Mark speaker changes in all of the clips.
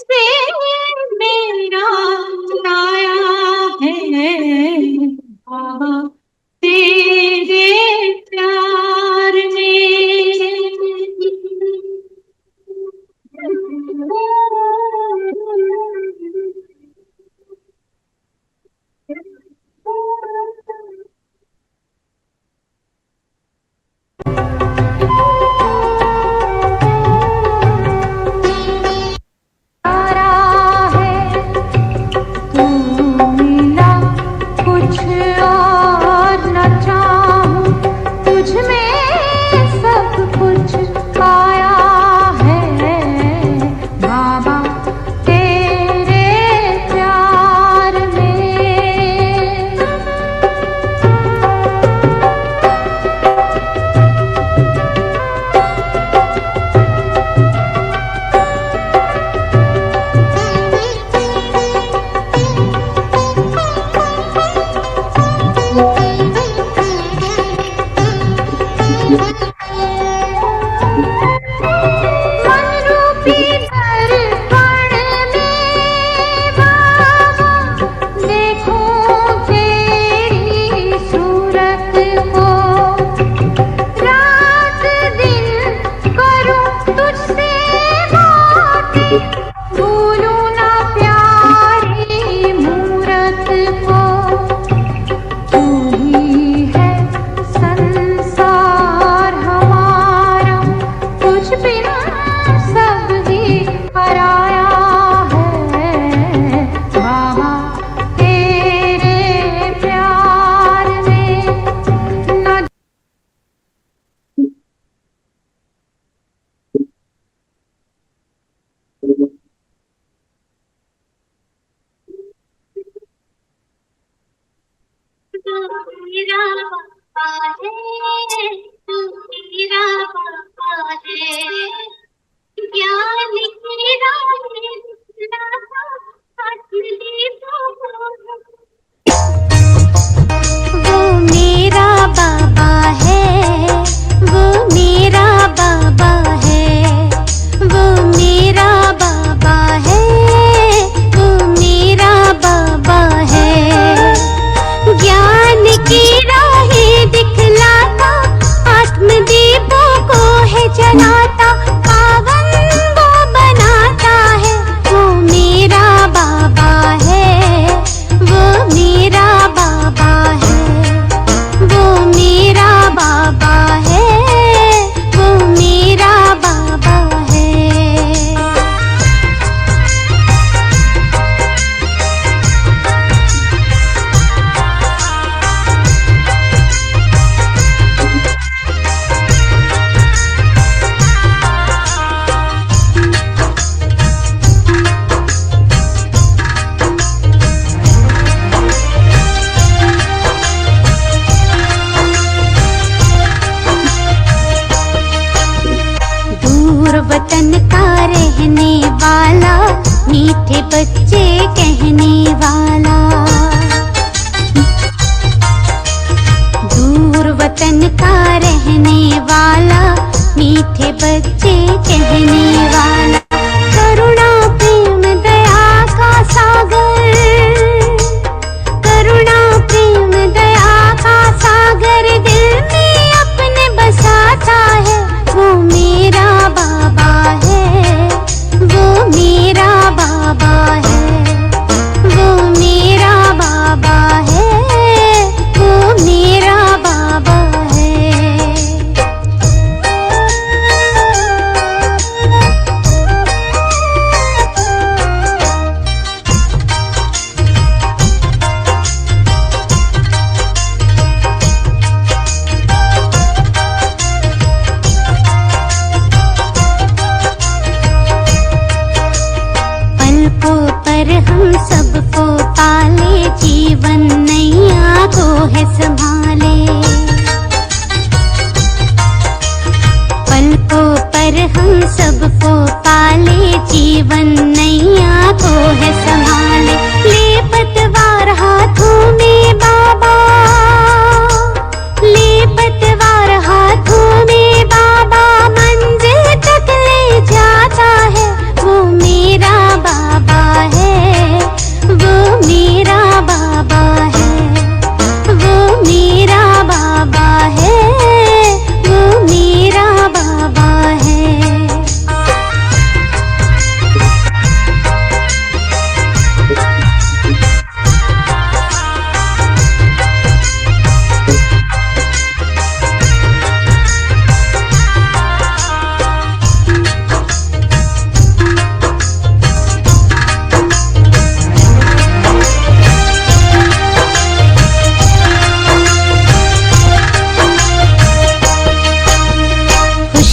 Speaker 1: से मेरा साया है बाबा तेरे प्यार में। मेरा बाबा है, तू मेरा बाबा है, ज्ञान मेरा है,
Speaker 2: वो मेरा बाबा है, वो मेरा बाबा है, वो मेरा बाबा है, वो मेरा बाबा है। ज्ञान की राहें दिखलाता, आत्मदीपों को है जलाता, पावन वो बनाता है। वो मेरा बाबा है, वो मेरा बाबा है, वो मेरा बाबा है, वो मेरा बाबा है। दूर वतन का रहने वाला, मीठे बच्चे कहने वाला। दूर वतन का रहने वाला, मीठे बच्चे कहने वाला। करुणा प्रेम दया का सागर, करुणा प्रेम दया का सागर दिल में अपने बसाता है। वो मेरा बाबा है, वो मेरा बाबा है, वो मेरा बाबा है, वो मेरा बाबा है। पलकों पर हम सबको पाले, जीवन नैया को है संभाले। पलकों पर हम सबको पाले, जीवन नैया को है संभाले। ले पतवार हाथों में बाबा, ले पतवार हाथों में बाबा, मंजिल तक ले जाता है। वो मेरा बाबा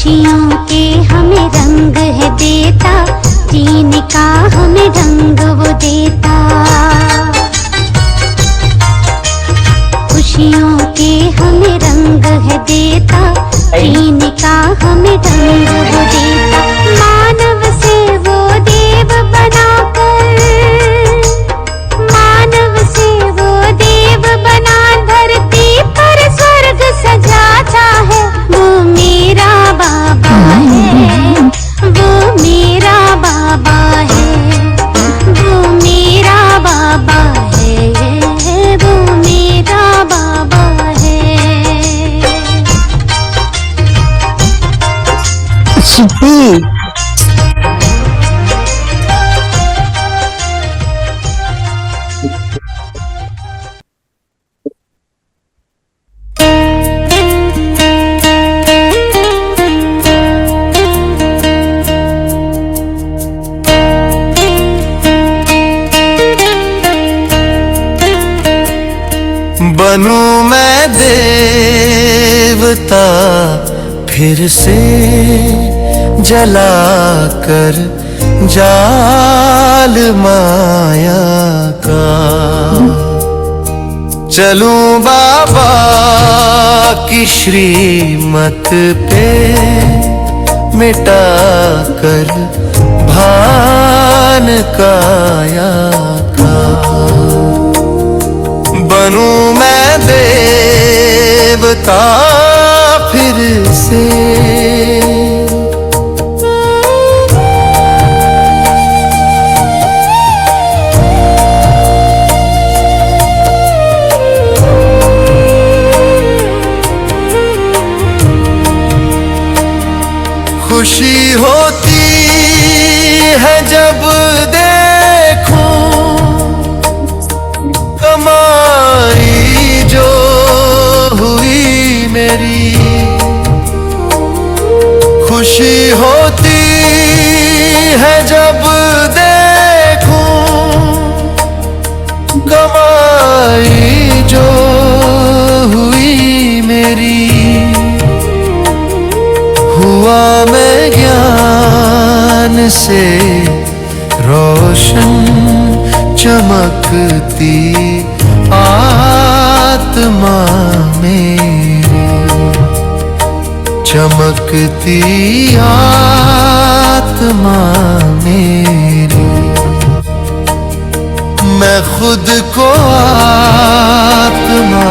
Speaker 2: खुशियों के हमें रंग है देता, जीने का हमें ढंग वो देता। खुशियों के हमें रंग है देता, जीने का हमें ढंग वो देता। मानव से वो देव बनाकर, मानव से वो देव बना धरती पर स्वर्ग सजाता है। वो मेरा बाबा है, वो मेरा बाबा है, वो मेरा बाबा है, वो मेरा बाबा है।
Speaker 3: बनूं मैं देवता फिर से जला कर जाल माया का। चलूं बाबा की श्रीमत पे मिटा कर भान काया का। बनूं मैं देवता फिर से। खुशी होती है जब देखूं कमाई जो हुई मेरी। खुशी होती है जब देखूं कमाई जो हुई मेरी। हुआ मैं ज्ञान से रोशन चमकती आत्मा मेरी। चमकती आत्मा मेरी। मैं खुद को आत्मा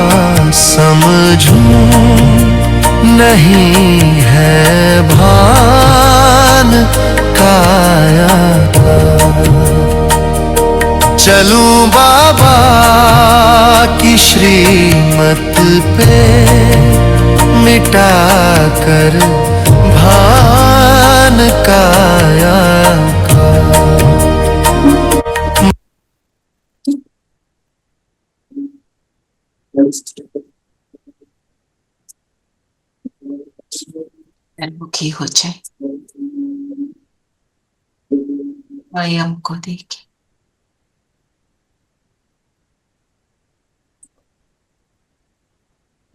Speaker 3: समझूं नहीं है भान काया का। चलूं बाबा की श्रीमत पे मिटा कर भान काया का।
Speaker 4: मुखी हो जाए, स्वयं को देखे।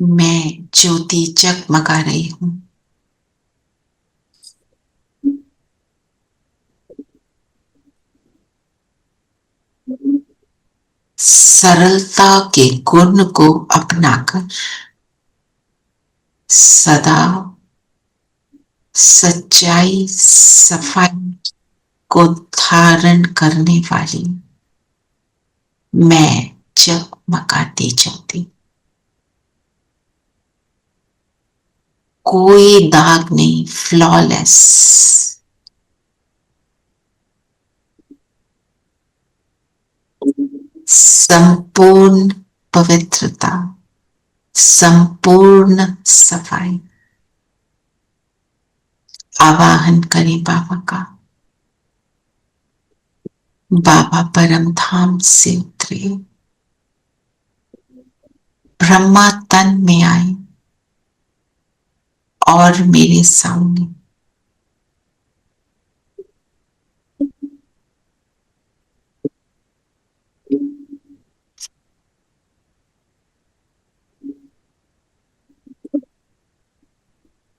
Speaker 4: मैं ज्योति जगमगा रही हूं। सरलता के गुण को अपनाकर सदा सच्चाई सफाई को धारण करने वाली मैं जगमगाती ज्योति। कोई दाग नहीं, फ्लॉलेस। संपूर्ण पवित्रता, संपूर्ण सफाई। आवाहन करें बाबा का। बाबा परम धाम से उतरे, ब्रह्मा तन में आए और मेरे सामने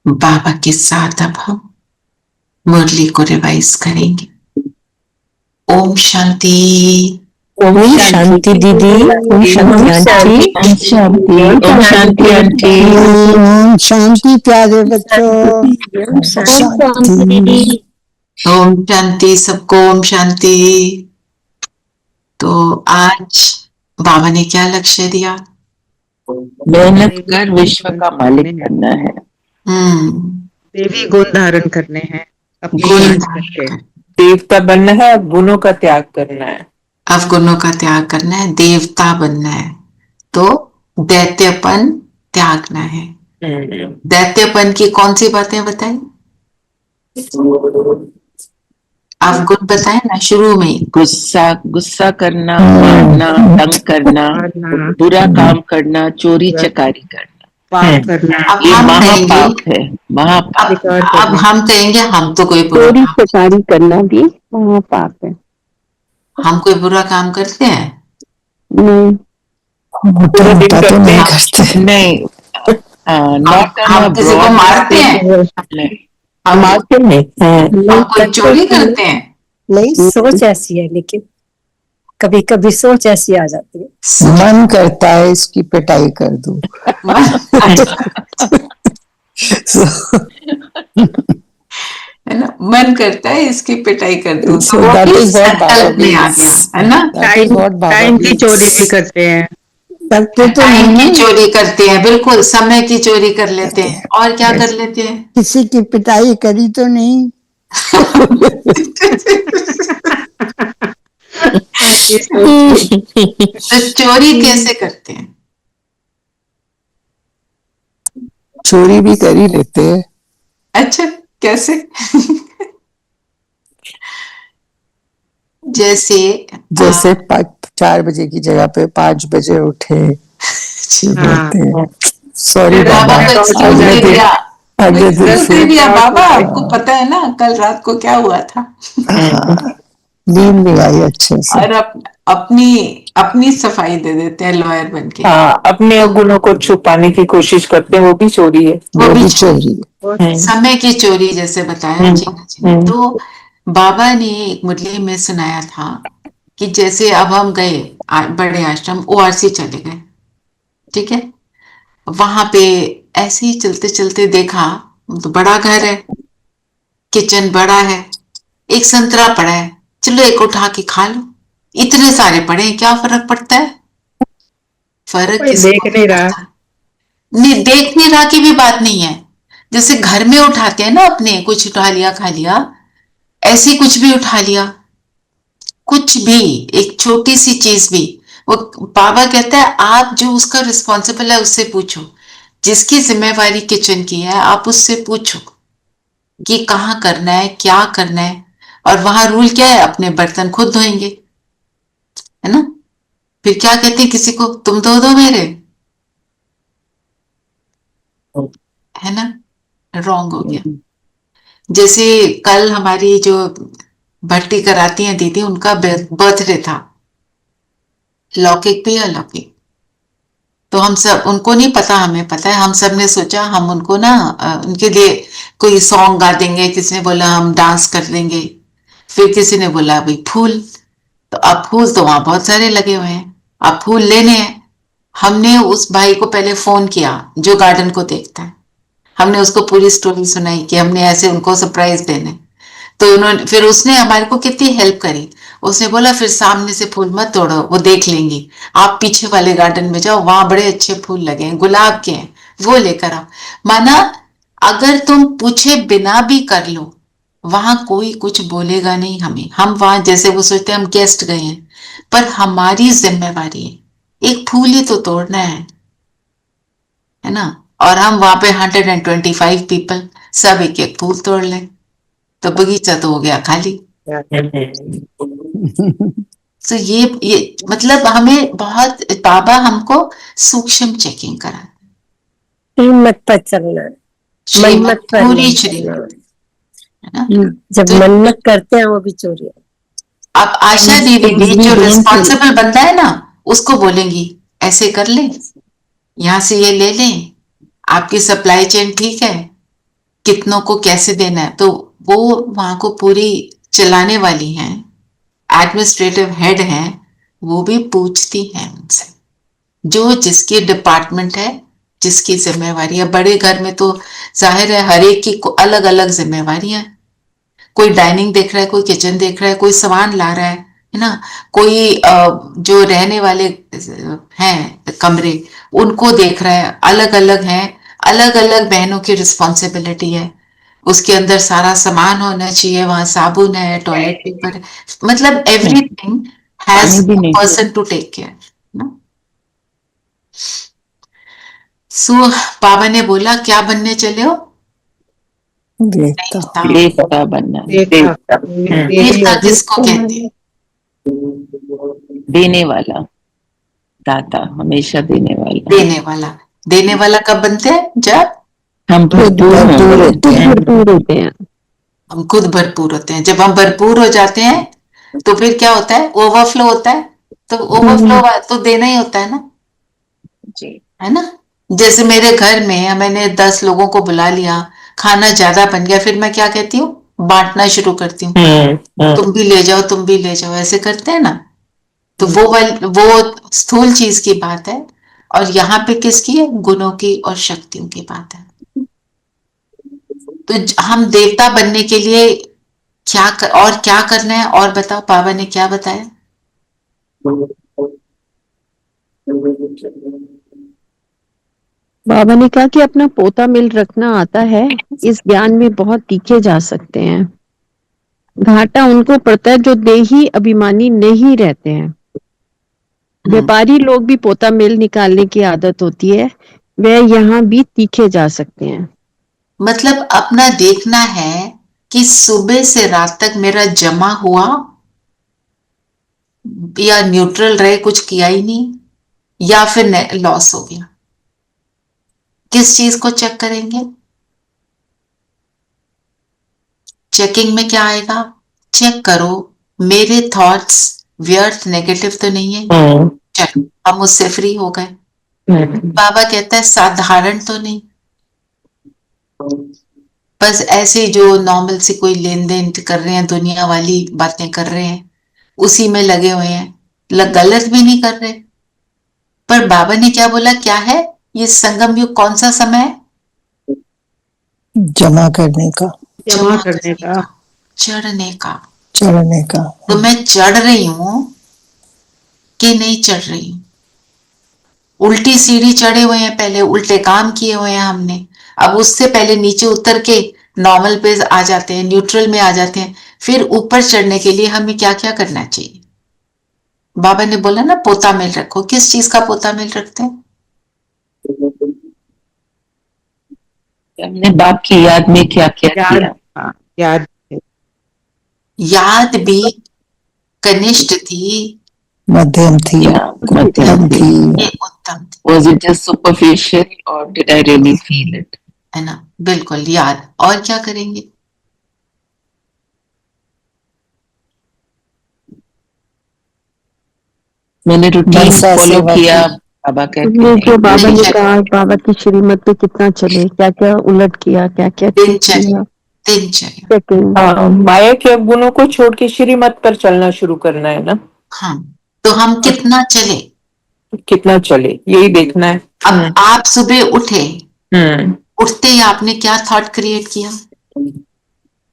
Speaker 4: बाबा के साथ अब हम मुरली को रिवाइज करेंगे। ओम शांति।
Speaker 5: ओम शांति दीदी। ओम शांति आंटी।
Speaker 6: ओम शांति।
Speaker 5: ओम शांति आंटी।
Speaker 6: ओम शांति प्यारे बच्चों।
Speaker 5: ओम शांति
Speaker 2: दीदी।
Speaker 4: ओम शांति सबको। ओम शांति। तो आज बाबा ने क्या लक्ष्य दिया?
Speaker 5: मेहनत कर विश्व का मालिक बनना है।
Speaker 7: देवी गुण धारण करने हैं, अपने
Speaker 4: गुण
Speaker 7: जांच करके।
Speaker 5: देवता बनना है, गुणों का त्याग करना है।
Speaker 4: अवगुणों का त्याग करना है, देवता बनना है, तो दैत्यपन त्यागना है। दैत्यपन की कौन सी बातें बताई? अवगुण बताए ना शुरू में ही।
Speaker 5: गुस्सा करना, मारना, तंग करना, बुरा काम करना, चोरी चकारी करना,
Speaker 7: पाप करना।
Speaker 4: अब
Speaker 5: ये
Speaker 4: हम कहेंगे,
Speaker 5: महापाप है। महापाप।
Speaker 4: अब हम कहेंगे हम तो कोई बुरा
Speaker 6: चोरी
Speaker 4: काम,
Speaker 6: चकारी करना भी महापाप है।
Speaker 4: हम कोई बुरा काम करते हैं?
Speaker 6: नहीं,
Speaker 5: पूरा दिन करते
Speaker 6: नहीं
Speaker 5: हैं।
Speaker 6: करते।
Speaker 5: नहीं,
Speaker 4: हम किसी को मारते हैं? हम
Speaker 5: मारते नहीं।
Speaker 4: हम कोई चोरी करते हैं?
Speaker 8: नहीं, सोच ऐसी है, लेकिन कभी कभी सोच ऐसी आ जाती है।
Speaker 6: मन करता है इसकी पिटाई कर दूं।
Speaker 4: है ना, मन करता है इसकी पिटाई कर दूं।
Speaker 6: So that is what Baba
Speaker 4: में आ गया, है ना।
Speaker 7: टाइम की चोरी भी करते हैं।
Speaker 6: करते तो
Speaker 4: टाइम
Speaker 6: नहीं,
Speaker 4: की चोरी करते हैं, बिल्कुल समय की चोरी कर लेते हैं। और क्या कर लेते हैं?
Speaker 6: किसी की पिटाई करी तो नहीं।
Speaker 4: तो चोरी कैसे करते हैं?
Speaker 6: चोरी भी कर ही लेते हैं।
Speaker 4: अच्छा, कैसे? जैसे
Speaker 6: 4 बजे की जगह पे 5 बजे उठे। सॉरी
Speaker 4: बाबा
Speaker 6: बाबा,
Speaker 4: को excuse दे दिया,
Speaker 6: अगले दिन
Speaker 4: excuse दे दिया। बाबा आपको पता है ना कल रात को क्या हुआ था?
Speaker 6: नींद नहीं आई अच्छे से।
Speaker 4: और अपनी सफाई दे देते हैं लॉयर बन के।
Speaker 5: हाँ, अपने गुणों को छुपाने की कोशिश करते हैं, वो भी चोरी है।
Speaker 4: वो भी
Speaker 6: चोरी
Speaker 4: समय की चोरी, जैसे बताया जी ने। तो बाबा ने एक मुरली में सुनाया था कि जैसे अब हम गए बड़े आश्रम ओआरसी चले गए, ठीक है। वहां पे ऐसे ही चलते चलते देखा तो बड़ा घर है, किचन बड़ा है, एक संतरा पड़ा है, चलो एक उठा के खा लो। इतने सारे पड़े हैं, क्या फर्क पड़ता है? फर्क
Speaker 7: देख नहीं रहा,
Speaker 4: नहीं देख नहीं रहा की भी बात नहीं है। जैसे घर में उठाते हैं ना, अपने कुछ उठा लिया खा लिया, ऐसे कुछ भी उठा लिया, कुछ भी एक छोटी सी चीज भी। वो बाबा कहता है आप जो उसका रिस्पॉन्सिबल है उससे पूछो, जिसकी जिम्मेवारी किचन की है आप उससे पूछो कि कहाँ करना है, क्या करना है। और वहां रूल क्या है? अपने बर्तन खुद धोएंगे, है ना। फिर क्या कहते हैं किसी को, तुम धो दो मेरे, है ना। रॉन्ग हो गया। जैसे कल हमारी जो भट्टी कराती हैं दीदी, उनका बर्थडे था, लौकिक भी अलौकिक। तो हम सब, उनको नहीं पता, हमें पता है। हम सब ने सोचा हम उनको ना उनके लिए कोई सॉन्ग गा देंगे, किसी ने बोला हम डांस कर देंगे, फिर किसी ने बोला भाई फूल। तो अब फूल तो वहां बहुत सारे लगे हुए हैं, अब फूल लेने हैं। हमने उस भाई को पहले फोन किया जो गार्डन को देखता है, हमने उसको पूरी स्टोरी सुनाई कि हमने ऐसे उनको सरप्राइज देने। तो उन्होंने, फिर उसने हमारे को कितनी हेल्प करी। उसने बोला फिर सामने से फूल मत तोड़ो, वो देख लेंगी, आप पीछे वाले गार्डन में जाओ, वहां बड़े अच्छे फूल लगे हैं, गुलाब के हैं, वो लेकर आओ। माना अगर तुम पूछे बिना भी कर लो, वहां कोई कुछ बोलेगा नहीं हमें। हम वहां जैसे वो सोचते हैं हम गेस्ट गए हैं, पर हमारी जिम्मेवारी है, एक फूल ही तो तोड़ना है ना। और हम वहां पे 125 पीपल सब एक एक फूल तोड़ लें, तो बगीचा तो हो गया खाली। तो ये मतलब हमें बहुत, बाबा हमको सूक्ष्म चेकिंग करा,
Speaker 8: हिम्मत पर चलना है,
Speaker 4: श्रीमत
Speaker 8: पर
Speaker 4: पूरी
Speaker 8: नहीं
Speaker 4: श्रीमत, है ना।
Speaker 8: जब
Speaker 4: तो
Speaker 8: मन्नत करते हैं वो भी चोरी है।
Speaker 4: अब आशा दीदी भी जो रिस्पॉन्सिबल बनता है ना, उसको बोलेंगी ऐसे कर ले, यहाँ से ये ले लें, आपकी सप्लाई चेन ठीक है, कितनों को कैसे देना है, तो वो वहां को पूरी चलाने वाली हैं, एडमिनिस्ट्रेटिव हेड हैं, वो भी पूछती हैं उनसे, जो जिसकी डिपार्टमेंट है, जिसकी जिम्मेवारी है। बड़े घर में तो जाहिर है हर एक की अलग अलग जिम्मेवारियां, कोई डाइनिंग देख रहा है, कोई किचन देख रहा है, कोई सामान ला रहा है ना, कोई जो रहने वाले हैं कमरे उनको देख रहा है, अलग अलग हैं, अलग अलग बहनों की रिस्पॉन्सिबिलिटी है। उसके अंदर सारा सामान होना चाहिए, वहां साबुन है, टॉयलेट पेपर है, मतलब एवरीथिंग हैज
Speaker 5: पानी भी नहीं।
Speaker 4: पर्सन टू टेक केयर ना। सो बाबा ने बोला क्या बनने चले हो?
Speaker 6: देवता।
Speaker 5: देवता बनना।
Speaker 7: देवता।
Speaker 4: देवता किसको कहते हैं?
Speaker 5: देने वाला, दाता, हमेशा देने वाला।
Speaker 4: देने वाला। देने वाला कब बनते हैं? जब
Speaker 5: हम भरपूर होते हैं।
Speaker 8: भरपूर होते हैं।
Speaker 4: हम खुद भरपूर होते हैं। जब हम भरपूर हो जाते हैं तो फिर क्या होता है? ओवरफ्लो होता है। तो ओवरफ्लो तो देना ही होता है ना
Speaker 5: जी।
Speaker 4: है ना। जैसे मेरे घर में मैंने 10 लोगों को बुला लिया, खाना ज्यादा बन गया, फिर मैं क्या कहती हूँ? बांटना शुरू करती हूँ, तुम भी ले जाओ, तुम भी ले जाओ, ऐसे करते हैं ना। तो वो स्थूल चीज की बात है, और यहाँ पे किसकी है? गुणों की और शक्तियों की बात है। तो हम देवता बनने के लिए और क्या करना है? और बताओ, बाबा ने क्या बताया?
Speaker 9: बाबा ने कहा कि अपना पोता मिल रखना आता है, इस ज्ञान में बहुत तीखे जा सकते हैं। घाटा उनको पड़ता है जो देही अभिमानी नहीं रहते हैं। व्यापारी लोग भी पोता मिल निकालने की आदत होती है, वह यहाँ भी तीखे जा सकते हैं।
Speaker 4: मतलब अपना देखना है कि सुबह से रात तक मेरा जमा हुआ या न्यूट्रल रहे, कुछ किया ही नहीं, या फिर लॉस हो गया। किस चीज को चेक करेंगे? चेकिंग में क्या आएगा? चेक करो मेरे थॉट्स व्यर्थ नेगेटिव तो नहीं है। चलो हम उससे फ्री हो गए। बाबा कहता है साधारण तो नहीं, बस ऐसे जो नॉर्मल से कोई लेन देन कर रहे हैं, दुनिया वाली बातें कर रहे हैं, उसी में लगे हुए हैं, गलत भी नहीं कर रहे। पर बाबा ने क्या बोला? क्या है ये संगम युग? कौन सा समय है?
Speaker 6: जमा करने का,
Speaker 7: जमा करने का,
Speaker 4: चढ़ने का।
Speaker 6: चढ़ने का।
Speaker 4: तो मैं चढ़ रही हूं कि नहीं चढ़ रही हूं? उल्टी सीढ़ी चढ़े हुए हैं, पहले उल्टे काम किए हुए हैं हमने, अब उससे पहले नीचे उतर के नॉर्मल पे आ जाते हैं, न्यूट्रल में आ जाते हैं। फिर ऊपर चढ़ने के लिए हमें क्या क्या करना चाहिए? बाबा ने बोला ना पोता मिल रखो। किस चीज का पोता मिल रखते हैं?
Speaker 5: हमने बाप की याद में क्या क्या किया।
Speaker 7: याद
Speaker 4: याद भी कनिष्ठ थी,
Speaker 6: मध्यम थी, उत्तम थी।
Speaker 4: ये उत्तम थी,
Speaker 5: Was it just superficial or did I really feel it?
Speaker 4: है ना। बिल्कुल याद। और क्या करेंगे?
Speaker 5: मैंने रूटीन
Speaker 6: बरसा
Speaker 5: फॉलो
Speaker 6: सेवा
Speaker 5: किया।
Speaker 6: की।
Speaker 5: बाबा
Speaker 9: ये
Speaker 5: कहते
Speaker 9: जो बाबा ने
Speaker 4: दिनचर्या।
Speaker 9: कहा, बाबा की श्रीमत पे कितना चले, क्या क्या उलट किया, क्या क्या ठीक
Speaker 4: दिनचर्या।
Speaker 9: किया,
Speaker 4: दिनचर्या।
Speaker 9: चेकिंग।
Speaker 7: माया के गुणों को छोड़ के श्रीमत पर चलना शुरू करना है ना।
Speaker 4: हाँ, तो हम कितना चले?
Speaker 7: कितना चले यही देखना है।
Speaker 4: अब आप सुबह उठे,
Speaker 7: हम्म।
Speaker 4: उठते ही आपने क्या थॉट क्रिएट किया?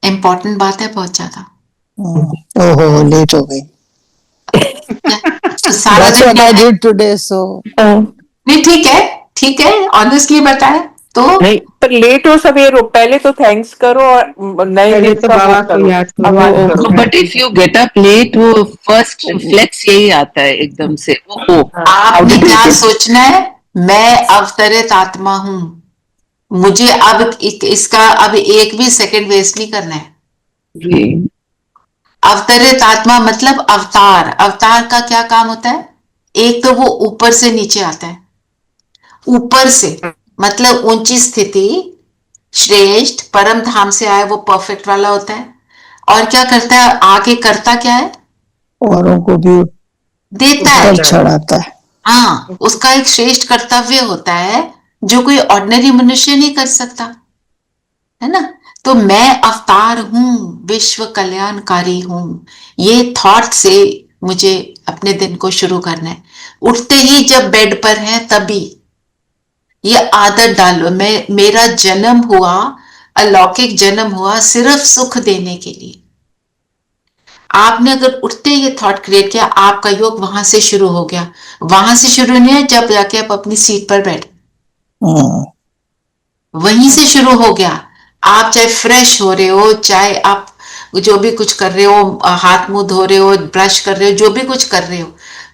Speaker 4: इंपॉर्टेंट बात है बहुत ज्यादा।
Speaker 6: ओहो लेट हो गई।
Speaker 4: तो सारा
Speaker 6: That's
Speaker 4: दिन
Speaker 6: what I
Speaker 4: क्या-
Speaker 6: did today, so
Speaker 4: नहीं ठीक है ऑनेस्टली बताए तो।
Speaker 7: नहीं, पर लेट हो सवेर हो, पहले तो थैंक्स करो और नए
Speaker 8: पहले
Speaker 7: दिन
Speaker 8: तो
Speaker 7: का
Speaker 8: बाबा
Speaker 7: वो
Speaker 8: को
Speaker 7: करो,
Speaker 8: याद करो।
Speaker 7: आह्वान करो।
Speaker 5: But if you get up late, वो फर्स्ट रिफ्लेक्स यही आता है एकदम से, वो
Speaker 4: आपने क्या सोचना है? मैं अवतरित आत्मा हूं, मुझे अब इसका अब एक भी सेकंड वेस्ट नहीं करना है।
Speaker 5: जी।
Speaker 4: अवतरित आत्मा मतलब अवतार। अवतार का क्या काम होता है? एक तो वो ऊपर से नीचे आता है, ऊपर से मतलब ऊंची स्थिति, श्रेष्ठ परम धाम से आए, वो परफेक्ट वाला होता है। और क्या करता है आगे? करता क्या है?
Speaker 6: औरों को भी
Speaker 4: देता है।
Speaker 6: ऊपर चढ़ाता है।
Speaker 4: हाँ, उसका एक श्रेष्ठ कर्तव्य होता है जो कोई ऑर्डिनरी मनुष्य नहीं कर सकता, है ना। तो मैं अवतार हूँ, विश्व कल्याणकारी हूँ, ये थॉट से मुझे अपने दिन को शुरू करना है। उठते ही जब बेड पर है तभी ये आदत डालो, मेरा जन्म हुआ, अलौकिक जन्म हुआ सिर्फ सुख देने के लिए। आपने अगर उठते ये थॉट क्रिएट किया, आपका योग वहां से शुरू हो गया। वहां से शुरू नहीं है जब जाके आप अपनी सीट पर बैठे, वहीं से शुरू हो गया। आप चाहे फ्रेश हो रहे हो, चाहे आप जो भी कुछ कर रहे हो, हाथ मुंह धो रहे हो, ब्रश कर रहे हो, जो भी कुछ कर रहे हो,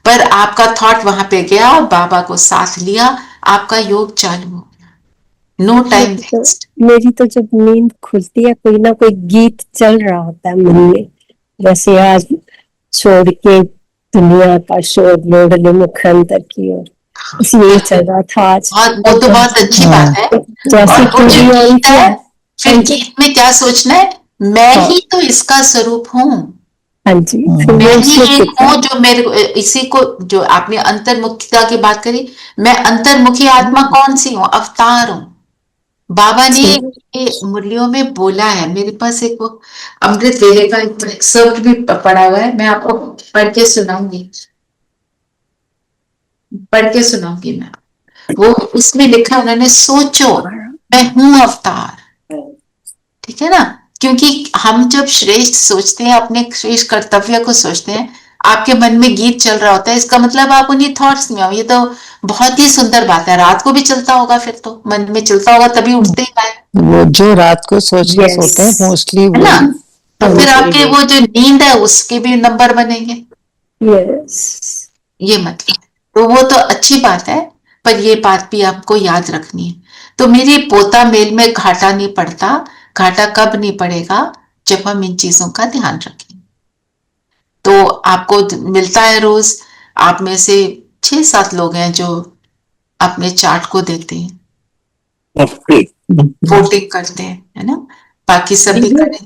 Speaker 4: पर आपका थॉट वहां पे गया और बाबा को साथ लिया, आपका योग चालू हो गया। No time waste.
Speaker 8: मेरी तो जब नींद खुलती है कोई ना कोई गीत चल रहा होता है मन में, जैसे आज छोड़ के दुनिया का शोर लोड ले मुखंतर की ओर, इसलिए चल रहा था आज।
Speaker 4: वो तो बहुत अच्छी बात है।
Speaker 8: जैसे
Speaker 4: और वो जो गीत है, फिर गीत में क्या सोचना है, मैं ही तो इसका स्वरूप हूँ।
Speaker 8: हाँ जी,
Speaker 4: मैं ही एक हूँ जो मेरे को, इसी को जो आपने अंतर्मुखिता की बात करी, मैं अंतर्मुखी आत्मा कौन सी हूँ, अवतार हूँ। बाबा ने ये मुरलियों में बोला है। मेरे पास एक वो अमृत वेले का एक एक्सर्प्ट भी पड़ा हुआ है, मैं आपको पढ़ के सुनाऊंगी, मैं। वो उसमें लिखा है, उन्होंने सोचो मैं हूं अवतार, ठीक है ना। क्योंकि हम जब श्रेष्ठ सोचते हैं, अपने श्रेष्ठ कर्तव्य को सोचते हैं, आपके मन में गीत चल रहा होता है, इसका मतलब आप उन्हीं थॉट्स में हो। ये तो बहुत ही सुंदर बात है। रात को भी चलता होगा, फिर तो मन में चलता होगा, तभी उठते ही आए,
Speaker 6: वो जो रात को सोच के सोते हैं मोस्टली
Speaker 4: है
Speaker 6: वो।
Speaker 4: ना। तो फिर आपके वो जो नींद है उसके भी नंबर बनेंगे। ये मतलब, तो वो तो अच्छी बात है, पर ये बात भी आपको याद रखनी है। तो मेरे पोता मेल में घाटा नहीं पड़ता। घाटा कब नहीं पड़ेगा, जब हम इन चीजों का ध्यान रखें। तो आपको मिलता है रोज, आप में से 6-7 लोग हैं जो अपने चार्ट को देते हैं, वोटिंग करते हैं, है ना। बाकी सब भी करें।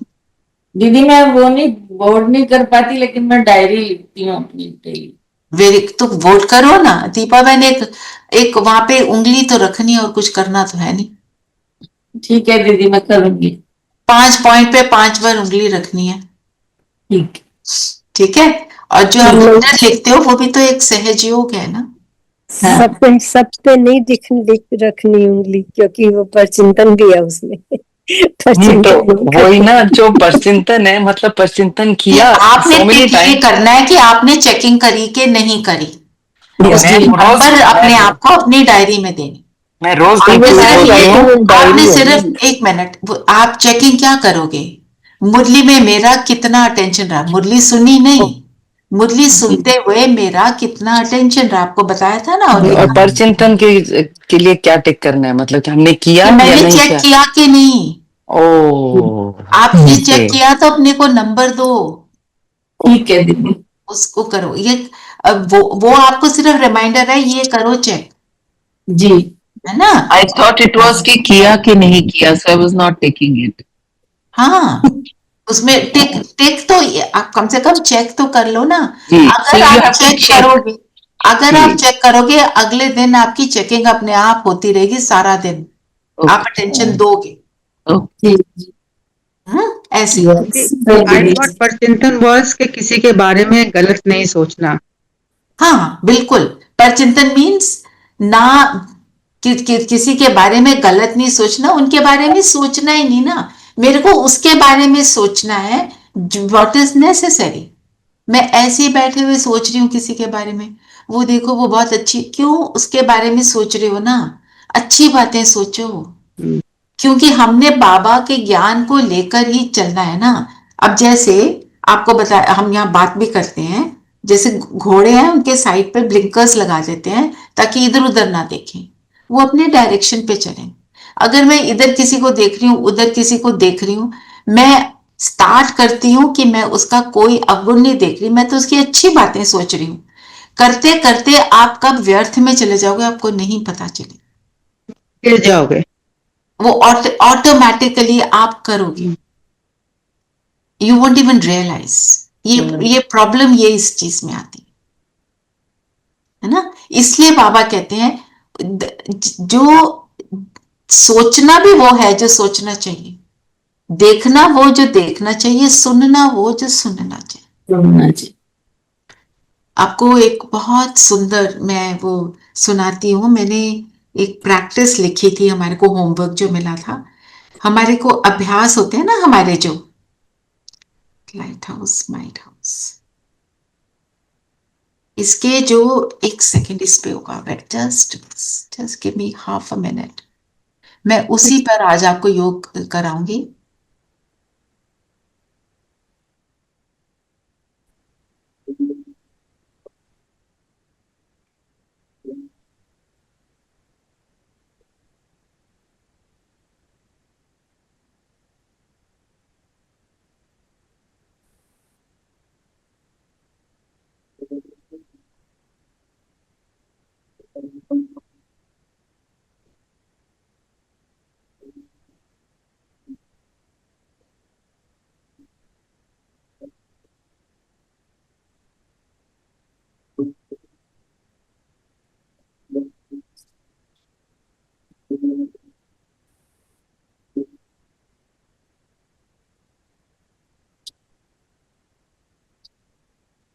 Speaker 5: दीदी मैं वो नहीं, वोट नहीं कर पाती, लेकिन मैं डायरी लिखती हूँ अपनी डेली।
Speaker 4: वेरी, तो वोट करो ना दीपा बहन। एक वहां पे उंगली तो रखनी है, और कुछ करना तो है नहीं।
Speaker 5: ठीक है दीदी, मैं करूंगी।
Speaker 4: 5 पॉइंट पे 5 बार उंगली रखनी है, ठीक है। और जो आप लिखते हो वो भी तो एक सहज योग है ना।
Speaker 8: सब पे नहीं रखनी उंगली, क्योंकि वो परचिंतन भी है उसमें।
Speaker 7: तो वही ना, जो परचिंतन है, मतलब परचिंतन किया
Speaker 4: आपने ये करना है कि आपने चेकिंग करी कि नहीं करी, नंबर अपने आप को अपनी डायरी में देनी।
Speaker 7: मैं रोज
Speaker 4: आपने सिर्फ 1 मिनट, आप चेकिंग क्या करोगे, मुरली में मेरा कितना अटेंशन रहा। मुरली सुनी नहीं, मुरली सुनते हुए मेरा कितना अटेंशन रहा, आपको बताया था ना।
Speaker 7: और परचिंतन के लिए क्या टिक करना है, मतलब कि हमने किया या
Speaker 4: मैंने
Speaker 7: नहीं
Speaker 4: चेक किया कि नहीं। आपने चेक किया तो अपने को नंबर दो,
Speaker 5: ठीक है दीदी,
Speaker 4: उसको करो। ये वो आपको सिर्फ रिमाइंडर है, ये करो चेक
Speaker 5: जी,
Speaker 4: है ना।
Speaker 5: आई थॉट इट वाज कि किया कि नहीं किया, so I was not taking it.
Speaker 4: हाँ, उसमें टिक तो आप कम से कम चेक तो कर लो ना। अगर आप चेक करोगे, अगले दिन आपकी चेकिंग अपने आप होती रहेगी सारा दिन। आप अटेंशन दोगे, ऐसे।
Speaker 7: आई थॉट परचिंतन वाज कि किसी के बारे में गलत नहीं सोचना।
Speaker 4: हाँ बिल्कुल, परचिंतन मीन्स ना किसी के बारे में गलत नहीं सोचना, उनके बारे में सोचना ही नहीं ना। मेरे को उसके बारे में सोचना है व्हाट इज नेसेसरी। मैं ऐसे ही बैठे हुए सोच रही हूँ किसी के बारे में, वो देखो वो बहुत अच्छी, क्यों उसके बारे में सोच रहे हो ना, अच्छी बातें सोचो। क्योंकि हमने बाबा के ज्ञान को लेकर ही चलना है ना। अब जैसे आपको बताया, हम यहाँ बात भी करते हैं, जैसे घोड़े हैं उनके साइड पे ब्लिंकर्स लगा देते हैं ताकि इधर उधर ना देखें, वो अपने डायरेक्शन पे चलें। अगर मैं इधर किसी को देख रही हूँ, उधर किसी को देख रही हूँ, मैं स्टार्ट करती हूँ कि मैं उसका कोई अवगुण नहीं देख रही, मैं तो उसकी अच्छी बातें सोच रही हूँ। करते करते आप कब व्यर्थ में चले जाओगे आपको नहीं पता चले,
Speaker 7: गिर जाओगे।
Speaker 4: वो ऑटोमेटिकली आप करोगे, यू वोंट इवन रियलाइज। ये प्रॉब्लम ये इस चीज में आती है ना। इसलिए बाबा कहते हैं जो सोचना भी वो है जो सोचना चाहिए। देखना वो जो देखना चाहिए, सुनना वो जो सुनना चाहिए। आपको एक बहुत सुंदर मैं वो सुनाती हूँ। मैंने एक प्रैक्टिस लिखी थी, हमारे को होमवर्क जो मिला था। हमारे को अभ्यास होते हैं ना हमारे जो, लाइट हाउस माइट हाउस, इसके जो एक सेकंड इस पे होगा, wait just give me half a minute, मैं उसी पर आज आपको योग कराऊंगी।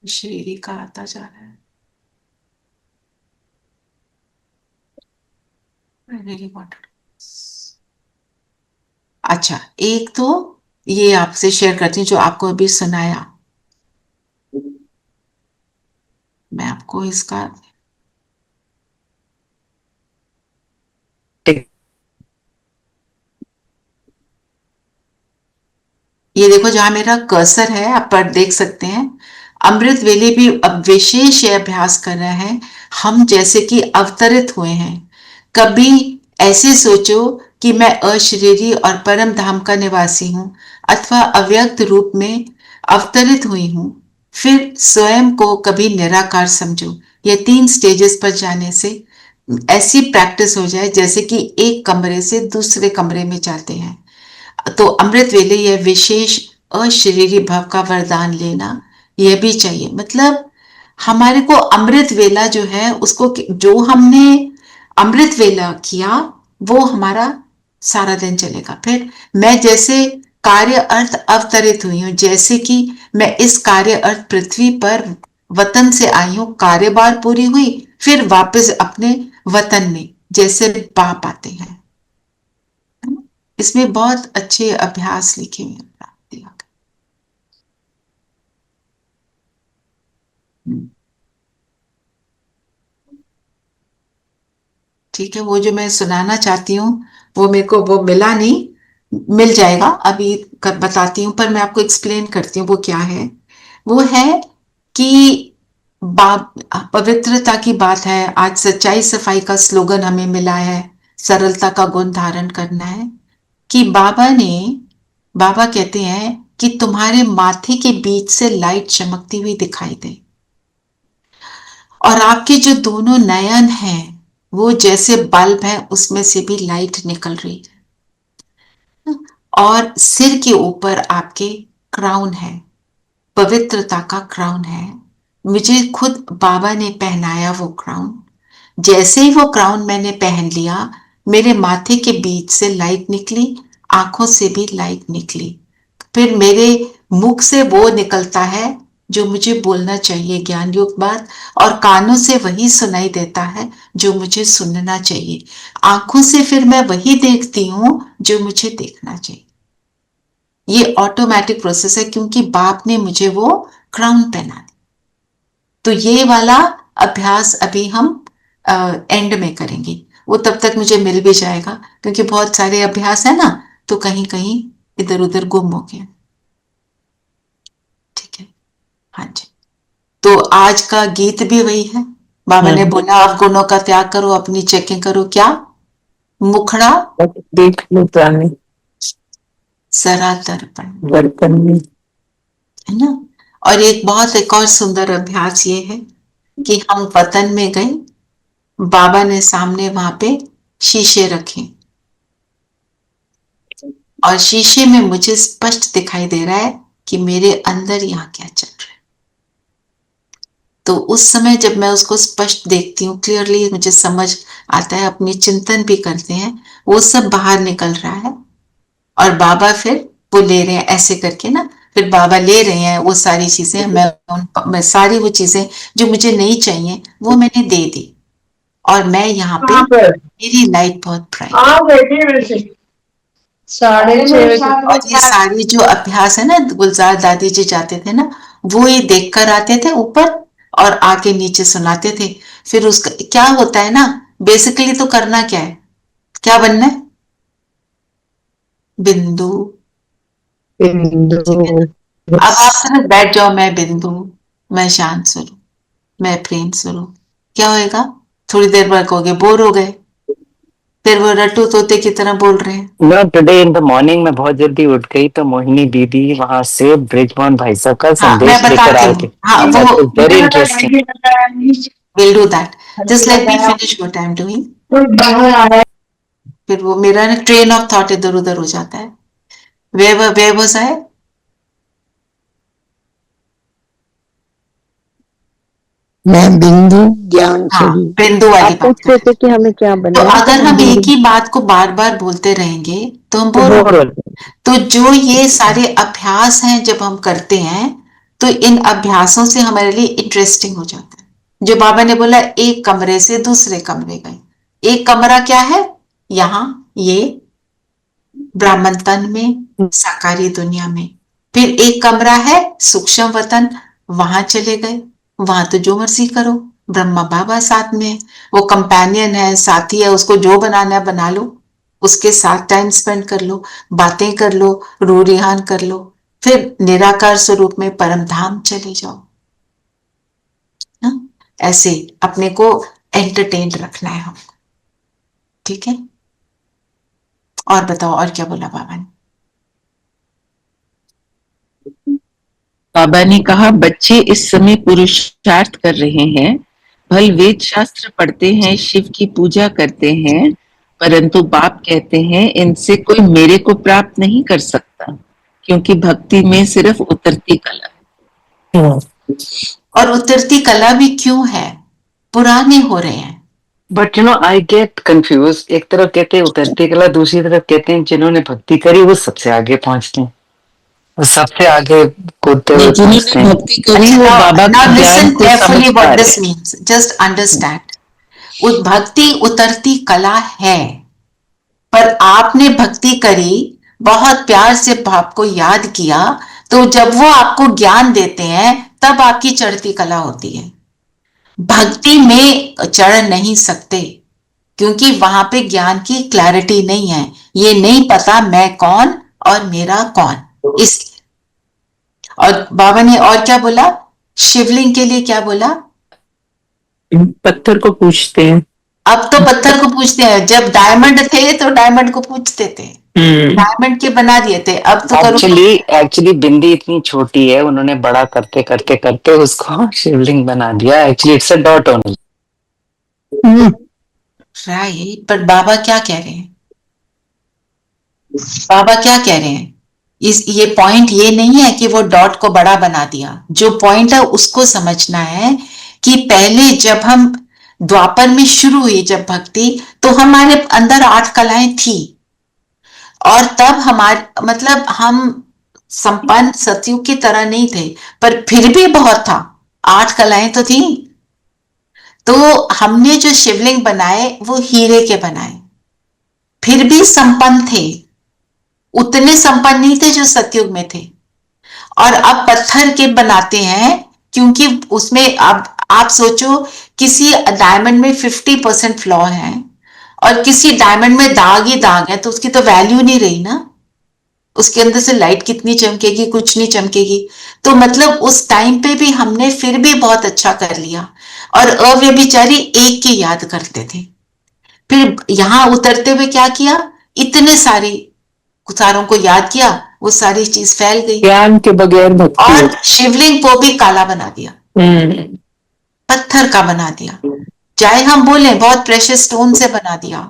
Speaker 4: शरीर का आता जा रहा है। I really wanted to- अच्छा, एक तो ये आपसे शेयर करती हूँ जो आपको अभी सुनाया। मैं आपको इसका ये देखो जहां मेरा कर्सर है, आप पर देख सकते हैं। अमृत वेले भी अब विशेष ये अभ्यास कर रहे हैं, हम जैसे कि अवतरित हुए हैं। कभी ऐसे सोचो कि मैं अशरीरी और परम धाम का निवासी हूं, अथवा अव्यक्त रूप में अवतरित हुई हूं। फिर स्वयं को कभी निराकार समझो। ये 3 स्टेजेस पर जाने से ऐसी प्रैक्टिस हो जाए जैसे कि एक कमरे से दूसरे कमरे में जाते हैं। तो अमृत वेले यह विशेष अशरीरी भव का वरदान लेना यह भी चाहिए। मतलब हमारे को अमृत वेला जो है उसको, जो हमने अमृत वेला किया वो हमारा सारा दिन चलेगा। फिर मैं जैसे कार्य अर्थ अवतरित हुई हूं, जैसे कि मैं इस कार्य अर्थ पृथ्वी पर वतन से आई हूं, कार्यभार पूरी हुई, फिर वापस अपने वतन में जैसे बाप आते हैं। इसमें बहुत अच्छे अभ्यास लिखे हुए हैं। ठीक है, वो जो मैं सुनाना चाहती हूँ वो मेरे को वो मिला नहीं, मिल जाएगा अभी बताती हूँ, पर मैं आपको एक्सप्लेन करती हूँ वो क्या है। वो है कि पवित्रता की बात है। आज सच्चाई सफाई का स्लोगन हमें मिला है, सरलता का गुण धारण करना है। कि बाबा कहते हैं कि तुम्हारे माथे के बीच से लाइट चमकती हुई दिखाई दे, और आपके जो दोनों नयन हैं वो जैसे बल्ब है, उसमें से भी लाइट निकल रही है। और सिर के ऊपर आपके क्राउन है, पवित्रता का क्राउन है। मुझे खुद बाबा ने पहनाया वो क्राउन। जैसे ही वो क्राउन मैंने पहन लिया, मेरे माथे के बीच से लाइट निकली, आंखों से भी लाइट निकली। फिर मेरे मुख से वो निकलता है जो मुझे बोलना चाहिए, ज्ञान युक्त बात, और कानों से वही सुनाई देता है जो मुझे सुनना चाहिए। आंखों से फिर मैं वही देखती हूं जो मुझे देखना चाहिए। ये ऑटोमेटिक प्रोसेस है क्योंकि बाप ने मुझे वो क्राउन पहना। तो ये वाला अभ्यास अभी हम एंड में करेंगे, वो तब तक मुझे मिल भी जाएगा क्योंकि बहुत सारे अभ्यास है ना, तो कहीं कहीं इधर उधर गुम हो गया। ठीक है, हाँ जी। तो आज का गीत भी वही है। बाबा ने बोला अवगुणों का त्याग करो, अपनी चेकिंग करो। क्या मुखड़ा
Speaker 7: देख लो प्राणी
Speaker 4: सरा दर्पण,
Speaker 7: दर्पण में,
Speaker 4: है ना। और एक और सुंदर अभ्यास ये है कि हम वतन में गए, बाबा ने सामने वहां पे शीशे रखे और शीशे में मुझे स्पष्ट दिखाई दे रहा है कि मेरे अंदर यहाँ क्या चल रहा है। तो उस समय जब मैं उसको स्पष्ट देखती हूँ, क्लियरली मुझे समझ आता है, अपनी चिंतन भी करते हैं, वो सब बाहर निकल रहा है। और बाबा फिर वो ले रहे हैं ऐसे करके ना, फिर बाबा ले रहे हैं वो सारी चीजें, मैं सारी वो चीजें जो मुझे नहीं चाहिए वो मैंने दे दी, और मैं यहाँ पे मेरी लाइट बहुत ब्राइट।
Speaker 8: 6:30
Speaker 4: और ये सारी जो अभ्यास है ना, गुलजार दादी जी जाते थे ना, वो ये देख कर आते थे ऊपर और आके नीचे सुनाते थे। फिर उसका क्या होता है ना, बेसिकली तो करना क्या है, क्या बनना है, बिंदु।
Speaker 8: बिंदु।
Speaker 4: अब आप सिर्फ बैठ जाओ, मैं बिंदु, मैं शांत स्वरूप, मैं प्रेम स्वरूप, क्या होएगा, थोड़ी देर बाद कहोगे बोर हो गए, फिर वो रट्टू तोते की तरह बोल रहे हैं।
Speaker 7: ना टुडे इन द मॉर्निंग में बहुत जल्दी उठ गई तो मोहिनी दीदी वहां से ब्रिजमोहन भाई साहब का
Speaker 4: हाँ मैं
Speaker 7: संदेश लेकर
Speaker 4: बताती
Speaker 7: आए
Speaker 4: हूँ,
Speaker 7: थे।
Speaker 4: हाँ वो
Speaker 7: very interesting.
Speaker 4: Will do that, just let me finish what I am doing. फिर वो मेरा ना ट्रेन ऑफ थॉट इधर उधर हो जाता है। वेयर वाज आई,
Speaker 6: मैं बिंदु ज्ञान
Speaker 4: हाँ
Speaker 6: स्वरूप।
Speaker 4: बिंदु वाली
Speaker 9: आप
Speaker 4: बात
Speaker 9: पूछ
Speaker 4: कर
Speaker 9: रहे
Speaker 4: रहे
Speaker 9: थे कि हमें क्या
Speaker 4: हैं।
Speaker 9: बनना
Speaker 4: तो
Speaker 9: है,
Speaker 4: अगर हम एक ही बात को बार बार बोलते रहेंगे तो हम बोर हो, तो जो ये सारे अभ्यास हैं जब हम करते हैं तो इन अभ्यासों से हमारे लिए इंटरेस्टिंग हो जाता है। जो बाबा ने बोला एक कमरे से दूसरे कमरे गए, एक कमरा क्या है, यहाँ ये ब्राह्मण तन में साकारी दुनिया में, फिर एक कमरा है सूक्ष्म वतन, वहां चले गए, वहां तो जो मर्जी करो, ब्रह्मा बाबा साथ में है, वो कंपेनियन है, साथी है, उसको जो बनाना है बना लो, उसके साथ टाइम स्पेंड कर लो, बातें कर लो, रू रिहान कर लो, फिर निराकार स्वरूप में परम धाम चले जाओ। ना? ऐसे अपने को एंटरटेन रखना है हमको, ठीक है। और बताओ और क्या बोला बाबा ने।
Speaker 5: बाबा ने कहा बच्चे इस समय पुरुषार्थ कर रहे हैं, भल वेद शास्त्र पढ़ते हैं, शिव की पूजा करते हैं, परंतु बाप कहते हैं इनसे कोई मेरे को प्राप्त नहीं कर सकता, क्योंकि भक्ति में सिर्फ उतरती कला है।
Speaker 4: और उतरती कला भी क्यों है, पुराने हो रहे हैं।
Speaker 7: But you know I get confuse, एक तरफ कहते हैं उतरती कला, दूसरी तरफ कहते हैं जिन्होंने भक्ति करी वो सबसे आगे पहुंचते हैं, वो सबसे आगे कूदते हुए पहुंचते हैं।
Speaker 5: भक्ति करी वो बाबा
Speaker 4: Now
Speaker 5: के ज्ञान
Speaker 4: listen
Speaker 5: को
Speaker 4: carefully
Speaker 5: समझ
Speaker 4: what
Speaker 5: पा
Speaker 4: this
Speaker 5: रहे।
Speaker 4: means. Just understand. भक्ति उतरती कला है, पर आपने भक्ति करी, बहुत प्यार से बाप को याद किया, तो जब वो आपको ज्ञान देते हैं तब आपकी चढ़ती कला होती है। भक्ति में चढ़ नहीं सकते, क्योंकि वहां पे ज्ञान की क्लैरिटी नहीं है, ये नहीं पता मैं कौन और मेरा कौन, इसलिए। और बाबा ने और क्या बोला, शिवलिंग के लिए क्या बोला,
Speaker 5: पत्थर को पूछते हैं।
Speaker 4: अब तो पत्थर को पूछते हैं, जब डायमंड थे तो डायमंड को पूछते थे, डायमंड के बना दिए थे, अब तो करो।
Speaker 7: एक्चुअली बिंदी इतनी छोटी है, उन्होंने बड़ा करते करते करते उसको शिवलिंग बना दिया। Actually it's a dot only.
Speaker 4: Right, पर बाबा क्या कह रहे हैं, बाबा क्या कह रहे हैं, ये पॉइंट ये नहीं है कि वो डॉट को बड़ा बना दिया, जो पॉइंट है उसको समझना है कि पहले जब हम द्वापर में शुरू हुई जब भक्ति, तो हमारे अंदर 8 कलाएं थी, और तब हमारे मतलब हम संपन्न सतयुग की तरह नहीं थे, पर फिर भी बहुत था, 8 कलाएं तो थी। तो हमने जो शिवलिंग बनाए वो हीरे के बनाए, फिर भी संपन्न थे, उतने संपन्न नहीं थे जो सतयुग में थे। और अब पत्थर के बनाते हैं, क्योंकि उसमें अब आप सोचो किसी डायमंड में 50% फ्लॉ है और किसी डायमंड में दाग ही दाग है, तो उसकी तो वैल्यू नहीं रही ना, उसके अंदर से लाइट कितनी चमकेगी, कुछ नहीं चमकेगी। तो मतलब उस टाइम पे भी हमने फिर भी बहुत अच्छा कर लिया, और अव्यभिचारी एक की याद करते थे। फिर यहां उतरते हुए क्या किया, इतने सारों को याद किया, वो सारी चीज फैल गई,
Speaker 5: ज्ञान के बगैर भक्ति।
Speaker 4: और शिवलिंग को भी काला बना दिया, पत्थर का बना दिया, चाहे हम बोले बहुत प्रेशियस स्टोन से बना दिया।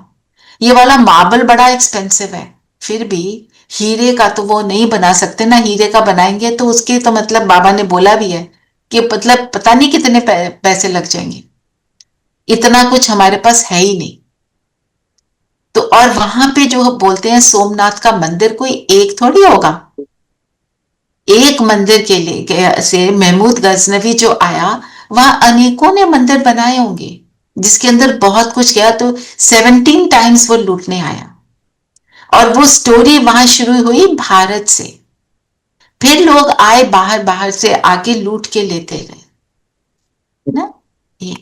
Speaker 4: ये वाला मार्बल बड़ा एक्सपेंसिव है, फिर भी हीरे का तो वो नहीं बना सकते ना, हीरे का बनाएंगे तो उसके तो मतलब बाबा ने बोला भी है कि मतलब पता नहीं कितने पैसे लग जाएंगे, इतना कुछ हमारे पास है ही नहीं। तो और वहां पे जो बोलते हैं सोमनाथ का मंदिर कोई एक थोड़ी होगा, एक मंदिर के लिए से महमूद गजनवी जो आया, वहां अनेकों ने मंदिर बनाए होंगे जिसके अंदर बहुत कुछ किया, तो 17 टाइम्स वो लूटने आया। और वो स्टोरी वहां शुरू हुई भारत से, फिर लोग आए बाहर बाहर से आके लूट के लेते गए ना ये।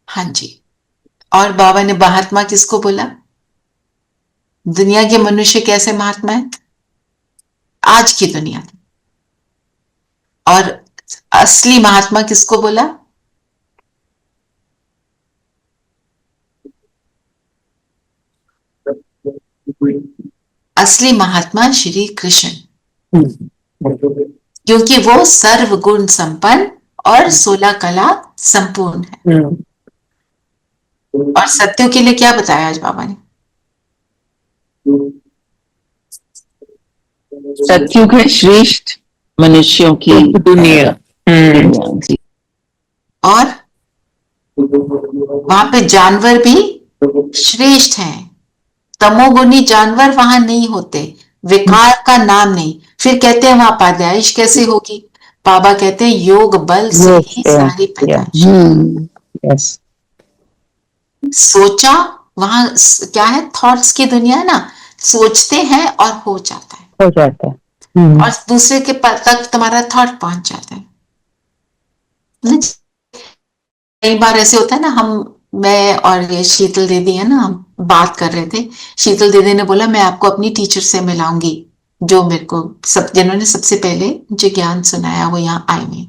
Speaker 4: हाँ जी। और बाबा ने महात्मा किसको बोला? दुनिया के मनुष्य कैसे महात्मा है? आज की दुनिया में। और असली महात्मा किसको बोला? असली महात्मा श्री कृष्ण, क्योंकि वो सर्व गुण संपन्न और 16 कला संपूर्ण है। और सत्यों के लिए क्या बताया आज बाबा ने?
Speaker 5: सत्युग है श्रेष्ठ मनुष्यों की दुनिया। जी।
Speaker 4: और वहां पे जानवर भी श्रेष्ठ हैं, तमोगुणी जानवर वहां नहीं होते, विकार का नाम नहीं। फिर कहते हैं वहां पैदाइश कैसे होगी? बाबा कहते हैं योग बल से ही सारी पैदाइश। सोचा, वहां क्या है? थॉट्स की दुनिया है ना, सोचते हैं और हो जाता है, और दूसरे के तक तुम्हारा थॉट पहुंच जाता है। कई बार ऐसे होता है ना, मैं और ये शीतल दीदी है ना, हम बात कर रहे थे। शीतल दीदी ने बोला मैं आपको अपनी टीचर से मिलाऊंगी, जो मेरे को जिन्होंने सबसे पहले मुझे ज्ञान सुनाया, वो यहाँ आए हुए।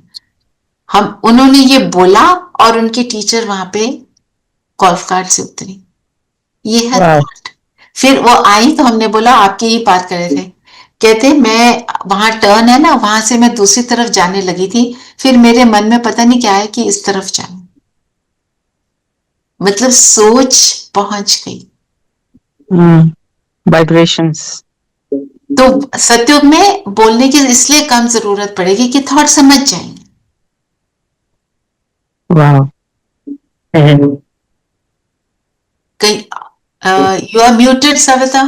Speaker 4: उन्होंने ये बोला और उनकी टीचर वहां पे गोल्फ कार्ट से उतरी। ये है थॉट। फिर वो आई तो हमने बोला आपकी ही बात कर रहे थे। कहते मैं वहां टर्न है ना, वहां से मैं दूसरी तरफ जाने लगी थी, फिर मेरे मन में पता नहीं क्या है कि इस तरफ जाऊं। मतलब सोच पहुंच गई।
Speaker 7: वाइब्रेशंस।
Speaker 4: तो सतयुग में बोलने की इसलिए कम जरूरत पड़ेगी कि थॉट समझ जाएंगे। You are muted Savita.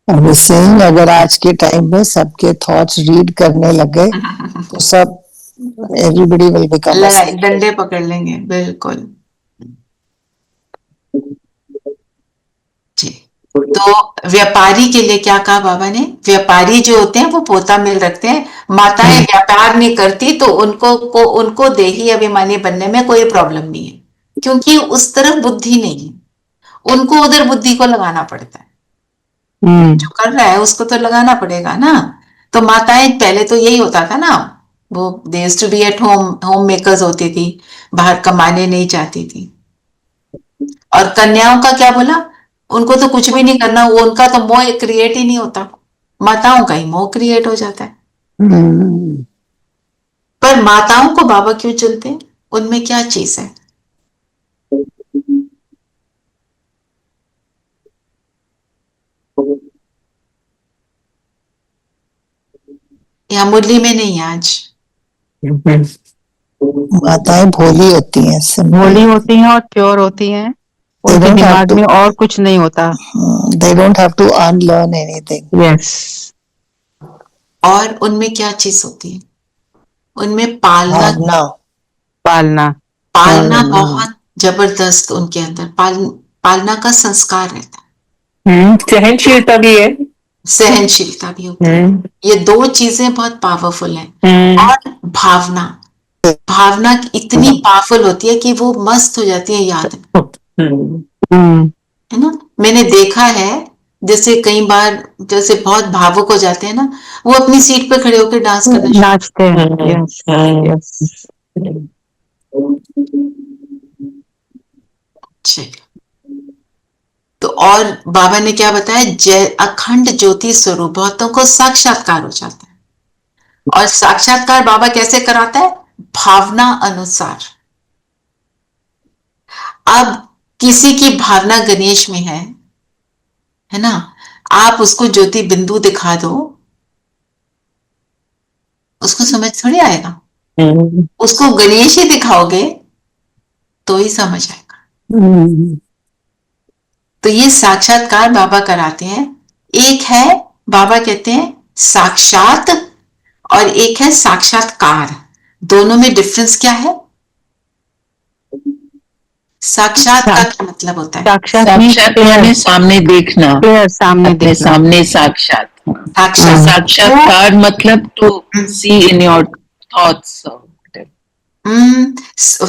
Speaker 6: Saying अगर आज के टाइम में सबके थॉट्स रीड करने लगे तो सब एवरीबॉडी विल बिकम
Speaker 4: डंडे पकड़ लेंगे। बिल्कुल जी। तो व्यापारी के लिए क्या कहा बाबा ने? व्यापारी जो होते हैं वो पोता मिल रखते हैं। माताएं व्यापार नहीं करती तो उनको देही अभिमानी बनने में कोई प्रॉब्लम नहीं है, क्योंकि उस तरफ बुद्धि नहीं है, उनको उधर बुद्धि को लगाना पड़ता है। जो कर रहा है उसको तो लगाना पड़ेगा ना। तो माताएं पहले तो यही होता था ना, वो they used to be at home makers होती थी, बाहर कमाने नहीं चाहती थी। और कन्याओं का क्या बोला? उनको तो कुछ भी नहीं करना, वो उनका तो मोह क्रिएट ही नहीं होता, माताओं का ही मोह क्रिएट हो जाता है। पर माताओं को बाबा क्यों चुनते हैं? उनमें क्या चीज है? या मुरली में नहीं आज?
Speaker 6: माताएं भोली होती हैं,
Speaker 7: भोली होती हैं और प्योर होती हैं, उनके दिमाग में और कुछ नहीं होता।
Speaker 6: They don't have to unlearn anything.
Speaker 7: Yes.
Speaker 4: और उनमें क्या चीज होती है? उनमें पालना बहुत जबरदस्त उनके अंदर पालना का संस्कार रहता है।
Speaker 7: सहनशीलता भी है,
Speaker 4: सहनशीलता भी होती है। ये दो चीजें बहुत पावरफुल हैं। और भावना इतनी पावरफुल होती है कि वो मस्त हो जाती है याद है ना। मैंने देखा है, जैसे कई बार जैसे बहुत भावुक हो जाते हैं ना, वो अपनी सीट पे खड़े होकर डांस करना
Speaker 7: नाचते हैं।
Speaker 4: तो और बाबा ने क्या बताया? अखंड ज्योति स्वरूप बहुतों को साक्षात्कार हो जाता है। और साक्षात्कार बाबा कैसे कराता है? भावना अनुसार। अब किसी की भावना गणेश में है ना, आप उसको ज्योति बिंदु दिखा दो, उसको समझ थोड़ी आएगा। उसको गणेश ही दिखाओगे तो ही समझ आएगा। तो ये साक्षात्कार बाबा कराते हैं। एक है, बाबा कहते हैं साक्षात और एक है साक्षात्कार। दोनों में डिफरेंस क्या है? साक्षात का क्या मतलब होता है?
Speaker 5: साक्षात माने सामने देखना,
Speaker 9: सामने
Speaker 5: अपने सामने साक्षात।
Speaker 4: साक्षात
Speaker 5: साक्षात्कार मतलब to see in your thoughts.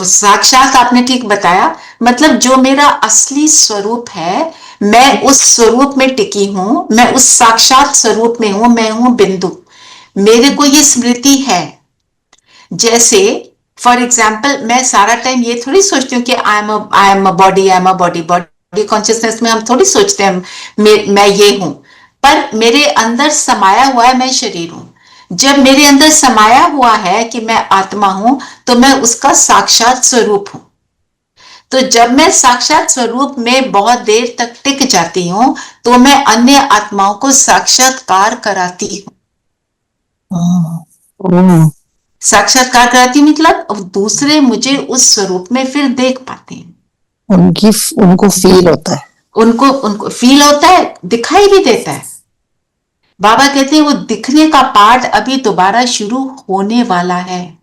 Speaker 4: साक्षात आपने ठीक बताया, मतलब जो मेरा असली स्वरूप है, मैं उस स्वरूप में टिकी हूं, मैं उस साक्षात स्वरूप में हूं, मैं हूं बिंदु। मेरे को ये स्मृति है। जैसे फॉर एग्जाम्पल मैं सारा टाइम ये थोड़ी सोचती हूँ कि I am a body, I am a body. Body consciousness में हम थोड़ी सोचते हैं मैं ये हूं, पर मेरे अंदर समाया हुआ है मैं शरीर हूं। जब मेरे अंदर समाया हुआ है कि मैं आत्मा हूं, तो मैं उसका साक्षात स्वरूप हूं। तो जब मैं साक्षात स्वरूप में बहुत देर तक टिक जाती हूं, तो मैं अन्य आत्माओं को साक्षात्कार कराती हूं। साक्षात्कार कराती मतलब दूसरे मुझे उस स्वरूप में फिर देख पाते हैं।
Speaker 6: उनको फील होता है,
Speaker 4: उनको फील होता है, दिखाई भी देता है। बाबा कहते हैं वो दिखने का पार्ट अभी दोबारा शुरू होने वाला है।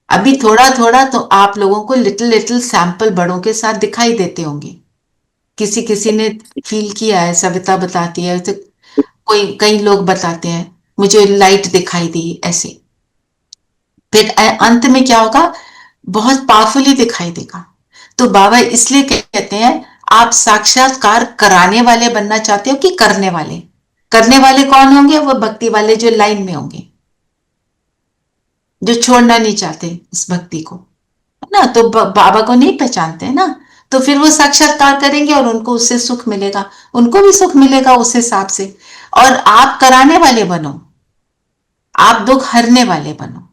Speaker 4: अभी थोड़ा थोड़ा तो आप लोगों को लिटिल लिटिल सैंपल बड़ों के साथ दिखाई देते होंगे। किसी किसी ने फील किया है, सविता बताती है, तो कई लोग बताते हैं मुझे लाइट दिखाई दी ऐसे। फिर अंत में क्या होगा? बहुत पावरफुली दिखाई देगा। तो बाबा इसलिए कहते हैं आप साक्षात्कार कराने वाले बनना चाहते हो कि करने वाले? करने वाले कौन होंगे? वो भक्ति वाले जो लाइन में होंगे, जो छोड़ना नहीं चाहते इस भक्ति को, है ना। तो बाबा को नहीं पहचानते हैं ना, तो फिर वो साक्षात्कार करेंगे और उनको उससे सुख मिलेगा, उनको भी सुख मिलेगा उस हिसाब से। और आप कराने वाले बनो, आप दुख हरने वाले बनो।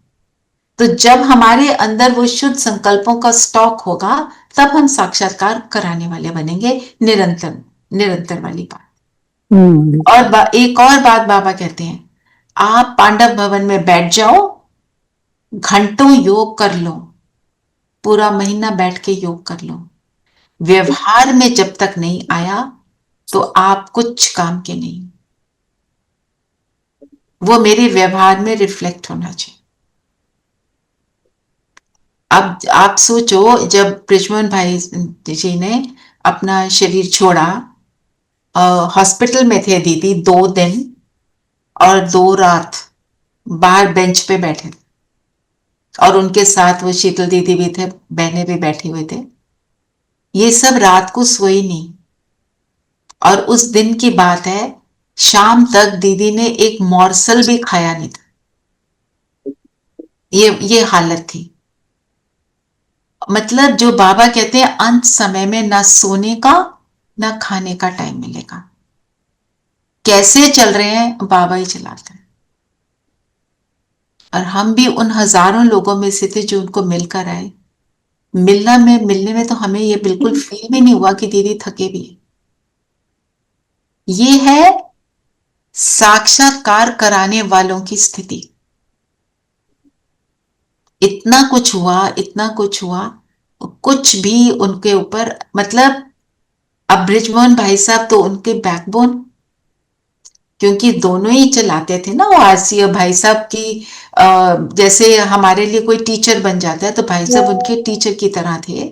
Speaker 4: तो जब हमारे अंदर वो शुद्ध संकल्पों का स्टॉक होगा, तब हम साक्षात्कार कराने वाले बनेंगे। निरंतर निरंतर वाली बात। और एक और बात बाबा कहते हैं, आप पांडव भवन में बैठ जाओ, घंटों योग कर लो, पूरा महीना बैठ के योग कर लो। व्यवहार में जब तक नहीं आया तो आप कुछ काम के नहीं। वो मेरे व्यवहार में रिफ्लेक्ट होना चाहिए। अब आप सोचो, जब ब्रिजमोहन भाई जी ने अपना शरीर छोड़ा, हॉस्पिटल में थे दीदी 2 दिन और 2 रात बाहर बेंच पे बैठे थे, और उनके साथ वो शीतल दीदी भी थे, बहनें भी बैठे हुए थे। ये सब रात को सोई नहीं। और उस दिन की बात है, शाम तक दीदी ने एक मॉर्सल भी खाया नहीं था। ये हालत थी। मतलब जो बाबा कहते हैं अंत समय में ना सोने का ना खाने का टाइम मिलेगा। कैसे चल रहे हैं? बाबा ही चलाते हैं। और हम भी उन हजारों लोगों में से थे जो उनको मिलकर आए। मिलने में तो हमें ये बिल्कुल फील भी नहीं हुआ कि दीदी थके भी हैं। ये है साक्षात्कार कराने वालों की स्थिति। इतना कुछ हुआ, इतना कुछ हुआ, कुछ भी उनके ऊपर, मतलब अब ब्रिजमोहन भाई साहब तो उनके बैकबोन, क्योंकि दोनों ही चलाते थे ना वो आरसी। और भाई साहब की जैसे हमारे लिए कोई टीचर बन जाता है, तो भाई साहब उनके टीचर की तरह थे।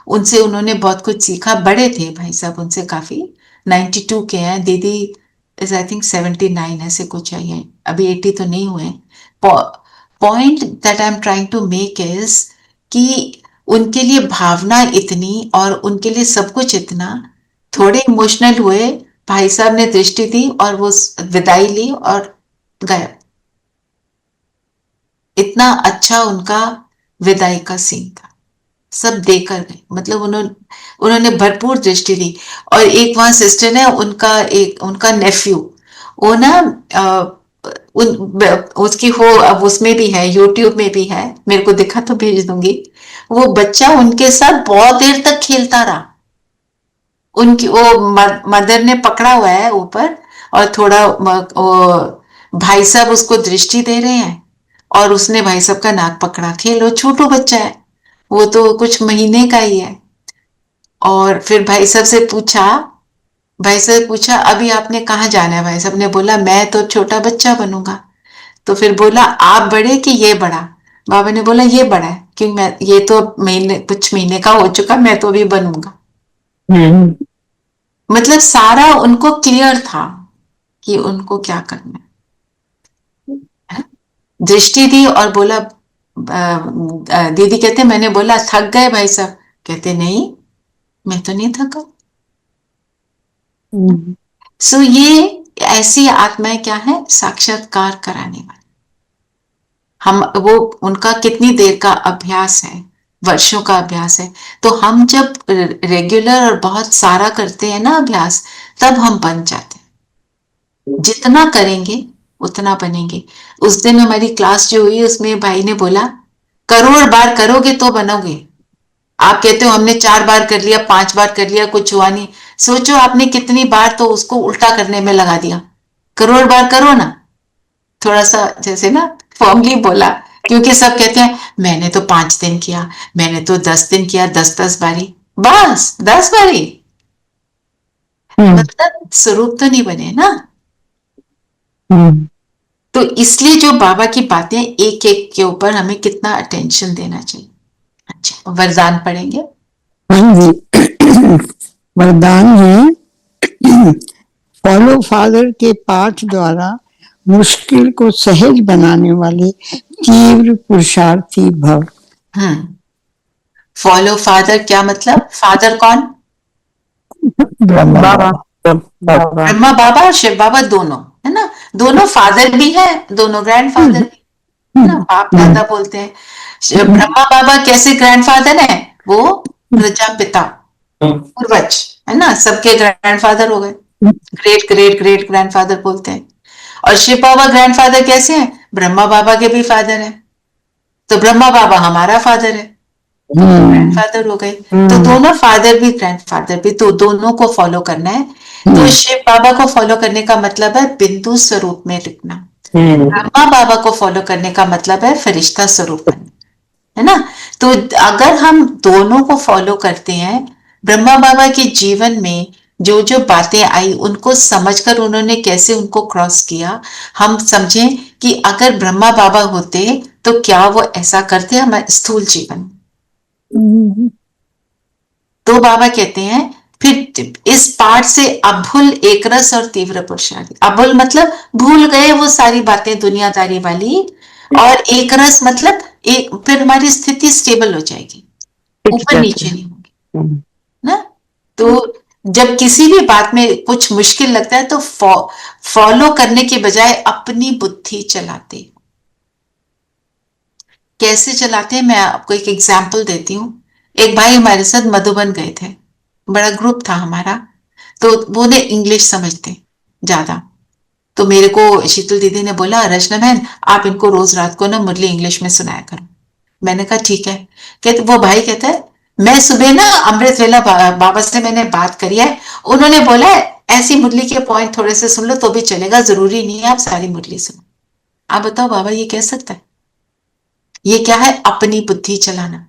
Speaker 4: उनसे उन्होंने बहुत कुछ सीखा। बड़े थे भाई साहब उनसे काफी। 92 के हैं, दीदी इज आई थिंक 79 ऐसे कुछ है, अभी 80 तो नहीं हुए। Point that I am trying to make is कि उनके लिए भावना इतनी और उनके लिए सब कुछ इतना। थोड़े इमोशनल हुए, भाई साहब ने दृष्टि दी और वो विदाई ली और गए। इतना अच्छा उनका विदाई का सीन था, सब देकर गए। मतलब उन्होंने भरपूर दृष्टि दी। और एक वहां सिस्टर है, उनका नेफ्यू, वो ना उसकी हो, अब उसमें भी है, यूट्यूब में भी है, मेरे को दिखा तो भेज दूंगी। वो बच्चा उनके साथ बहुत देर तक खेलता रहा। उनकी वो मदर ने पकड़ा हुआ है ऊपर, और थोड़ा भाई साहब उसको दृष्टि दे रहे हैं, और उसने भाई साहब का नाक पकड़ा। खेलो, छोटो बच्चा है, वो तो कुछ महीने का ही है। और फिर भाई साहब से पूछा, भाई साहब ने पूछा अभी आपने कहाँ जाना है? भाई साहब ने बोला मैं तो छोटा बच्चा बनूंगा। तो फिर बोला आप बड़े कि ये बड़ा? बाबा ने बोला ये बड़ा है, क्योंकि मैं ये तो महीने कुछ महीने का हो चुका, मैं तो अभी बनूंगा। मतलब सारा उनको क्लियर था कि उनको क्या करना है। दृष्टि दी और बोला दीदी कहते मैंने बोला थक गए भाई साहब? कहते नहीं, मैं तो नहीं थका। सो ये ऐसी आत्माएं क्या है? साक्षात्कार कराने वाली। हम वो उनका कितनी देर का अभ्यास है, वर्षों का अभ्यास है। तो हम जब रेगुलर और बहुत सारा करते हैं ना अभ्यास, तब हम बन जाते हैं। जितना करेंगे उतना बनेंगे। उस दिन हमारी क्लास जो हुई उसमें भाई ने बोला करोड़ बार करोगे तो बनोगे। आप कहते हो हमने 4 बार कर लिया, 5 बार कर लिया, कुछ हुआ नहीं। सोचो आपने कितनी बार तो उसको उल्टा करने में लगा दिया। करोड़ बार करो ना। थोड़ा सा जैसे ना फॉर्मली बोला, क्योंकि सब कहते हैं मैंने तो 5 दिन किया, मैंने तो 10 दिन किया, 10 बारी, बस 10 बारी। मतलब स्वरूप तो नहीं बने ना। तो इसलिए जो बाबा की बातें एक एक के ऊपर हमें कितना अटेंशन देना चाहिए। अच्छा, वरदान पढ़ेंगे।
Speaker 6: हाँ जी, वरदान है फॉलो फादर के पाठ द्वारा मुश्किल को सहज बनाने वाले तीव्र पुरुषार्थी भव।
Speaker 4: फॉलो फादर क्या मतलब? फादर कौन?
Speaker 6: बाबा।
Speaker 4: ब्रह्मा बाबा और शिव बाबा दोनों, है ना? दोनों फादर भी है, दोनों ग्रैंडफादर भी, है ना? बाप दादा बोलते हैं। ब्रह्मा बाबा कैसे ग्रैंडफादर है? वो प्रजापिता, पूर्वज, है ना? सबके ग्रैंडफादर हो गए। ग्रेट ग्रेट ग्रेट ग्रैंडफादर बोलते हैं। और शिव बाबा ग्रैंडफादर कैसे हैं? ब्रह्मा बाबा के भी फादर है। तो ब्रह्मा बाबा हमारा फादर है, तो ग्रैंडफादर हो गए। तो दोनों फादर भी ग्रैंडफादर भी, तो दोनों को फॉलो करना है। तो शिव बाबा को फॉलो करने का मतलब है बिंदु स्वरूप में लिखना। ब्रह्मा बाबा को फॉलो करने का मतलब है फरिश्ता स्वरूप बनना, है ना? तो अगर हम दोनों को फॉलो करते हैं, ब्रह्मा बाबा के जीवन में जो जो बातें आई उनको समझकर उन्होंने कैसे उनको क्रॉस किया, हम समझें कि अगर ब्रह्मा बाबा होते तो क्या वो ऐसा करते हमारे स्थूल जीवन। तो बाबा कहते हैं फिर इस पाठ से अभुल एकरस और तीव्र पुरुषार्थी। अभुल मतलब भूल गए वो सारी बातें दुनियादारी वाली, और एकरस मतलब एक, फिर हमारी स्थिति स्टेबल हो जाएगी, ऊपर नीचे नहीं होगी ना। तो जब किसी भी बात में कुछ मुश्किल लगता है तो फॉलो करने के बजाय अपनी बुद्धि चलाते। कैसे चलाते हैं मैं आपको एक एग्जाम्पल देती हूँ। एक भाई हमारे साथ मधुबन गए थे, बड़ा ग्रुप था हमारा, तो वो ने इंग्लिश समझते ज्यादा। तो मेरे को शीतल दीदी ने बोला रचना बहन आप इनको रोज रात को ना मुरली इंग्लिश में सुनाया करो। मैंने कहा ठीक है। कहते वो भाई कहता है मैं सुबह ना अमृत वेला बाबा से मैंने बात करी है, उन्होंने बोला है ऐसी मुरली के पॉइंट थोड़े से सुन लो तो भी चलेगा, जरूरी नहीं है आप सारी मुरली सुनो। आप बताओ बाबा ये कह सकता है? ये क्या है? अपनी बुद्धि चलाना।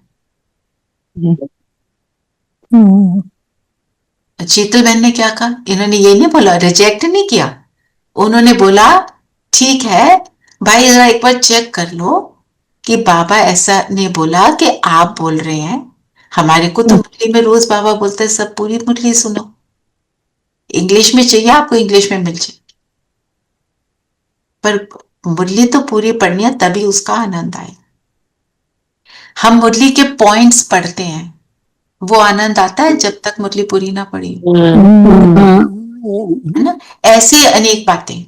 Speaker 4: शीतल बहन ने क्या कहा? इन्होंने ये नहीं बोला, रिजेक्ट नहीं किया, उन्होंने बोला ठीक है भाई जरा एक बार चेक कर लो कि बाबा ऐसा नहीं बोला कि आप बोल रहे हैं। हमारे को तो मुरली में रोज बाबा बोलते हैं सब पूरी मुरली सुनो, इंग्लिश में चाहिए आपको इंग्लिश में मिल जाए, पर मुरली तो पूरी पढ़नी है तभी उसका आनंद आए। हम मुरली के पॉइंट्स पढ़ते हैं, वो आनंद आता है जब तक मुरली पूरी ना पढ़ी, है ना? ऐसी अनेक बातें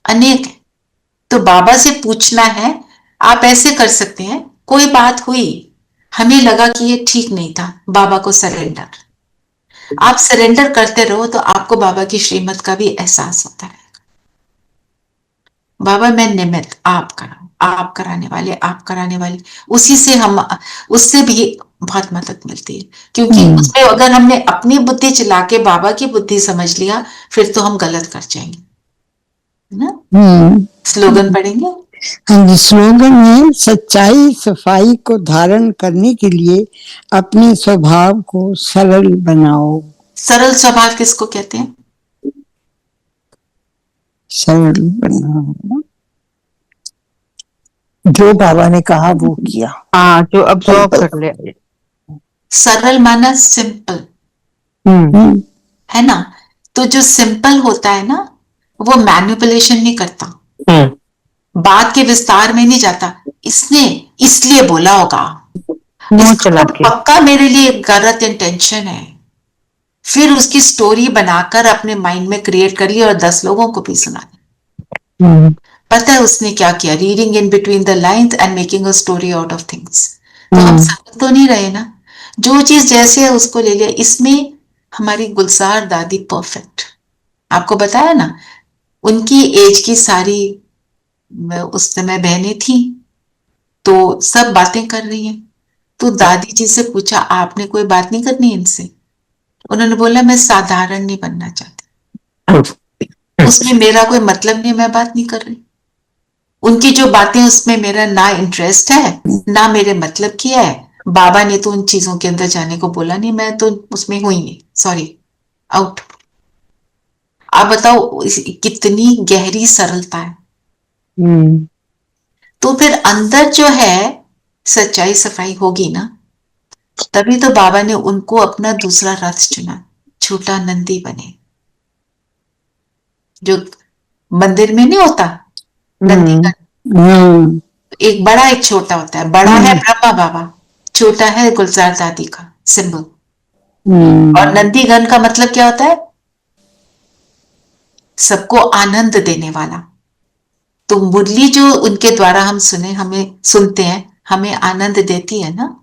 Speaker 4: अनेक है। तो बाबा से पूछना है, आप ऐसे कर सकते हैं कोई बात हुई हमें लगा कि ये ठीक नहीं था, बाबा को सरेंडर, आप सरेंडर करते रहो तो आपको बाबा की श्रीमत का भी एहसास होता है। बाबा मैं निमित्त, आप कराओ, आप कराने वाले, आप कराने वाले, उसी से हम, उससे भी बहुत मदद मिलती है। क्योंकि उसमें अगर हमने अपनी बुद्धि चला के बाबा की बुद्धि समझ लिया फिर तो हम गलत कर जाएंगे, है ना? स्लोगन पढ़ेंगे।
Speaker 6: हाँ जी, स्लोगन है सच्चाई सफाई को धारण करने के लिए अपने स्वभाव को सरल बनाओ।
Speaker 4: सरल स्वभाव किसको कहते हैं?
Speaker 6: सरल बनना, जो बाबा ने कहा वो किया।
Speaker 9: हाँ, जो अब्सॉर्ब
Speaker 6: Simple.
Speaker 9: कर ले।
Speaker 4: सरल माना सिंपल,
Speaker 6: हम्म,
Speaker 4: है ना। तो जो सिंपल होता है ना, वो मैनिपुलेशन नहीं करता, बात के विस्तार में नहीं जाता, इसने इसलिए बोला होगा,
Speaker 9: मुंह
Speaker 4: इसका
Speaker 9: चला
Speaker 4: तो
Speaker 9: के।
Speaker 4: पक्का मेरे लिए गलत इंटेंशन है, फिर उसकी स्टोरी बनाकर अपने माइंड में क्रिएट करी और 10 लोगों को भी सुना दी। पता है उसने क्या किया? Reading in between the lines and making a story out of things. तो हम समझ तो नहीं रहे ना, जो चीज जैसे है उसको ले लिया। इसमें हमारी गुलजार दादी परफेक्ट, आपको बताया ना, उनकी एज की सारी उस समय बहनें थी, तो सब बातें कर रही हैं। तो दादी जी से पूछा, आपने कोई बात नहीं करनी इनसे? उन्होंने बोला, मैं साधारण नहीं बनना चाहती, उसमें मेरा कोई मतलब नहीं, मैं बात नहीं कर रही। उनकी जो बातें उसमें मेरा ना इंटरेस्ट है ना मेरे मतलब की है। बाबा ने तो उन चीजों के अंदर जाने को बोला नहीं, मैं तो उसमें हुई नहीं, सॉरी, आउट। आप बताओ कितनी गहरी सरलता है। तो फिर अंदर जो है सच्चाई सफाई होगी ना, तभी तो बाबा ने उनको अपना दूसरा रथ चुना, छोटा नंदी बने। जो मंदिर में नहीं होता नंदी का, एक बड़ा एक छोटा होता है, बड़ा है ब्रह्मा बाबा, छोटा है गुलजार दादी का सिंबल। और नंदीगण का मतलब क्या होता है? सबको आनंद देने वाला। तो मुरली जो उनके द्वारा हम सुनते हैं, हमें आनंद देती है ना।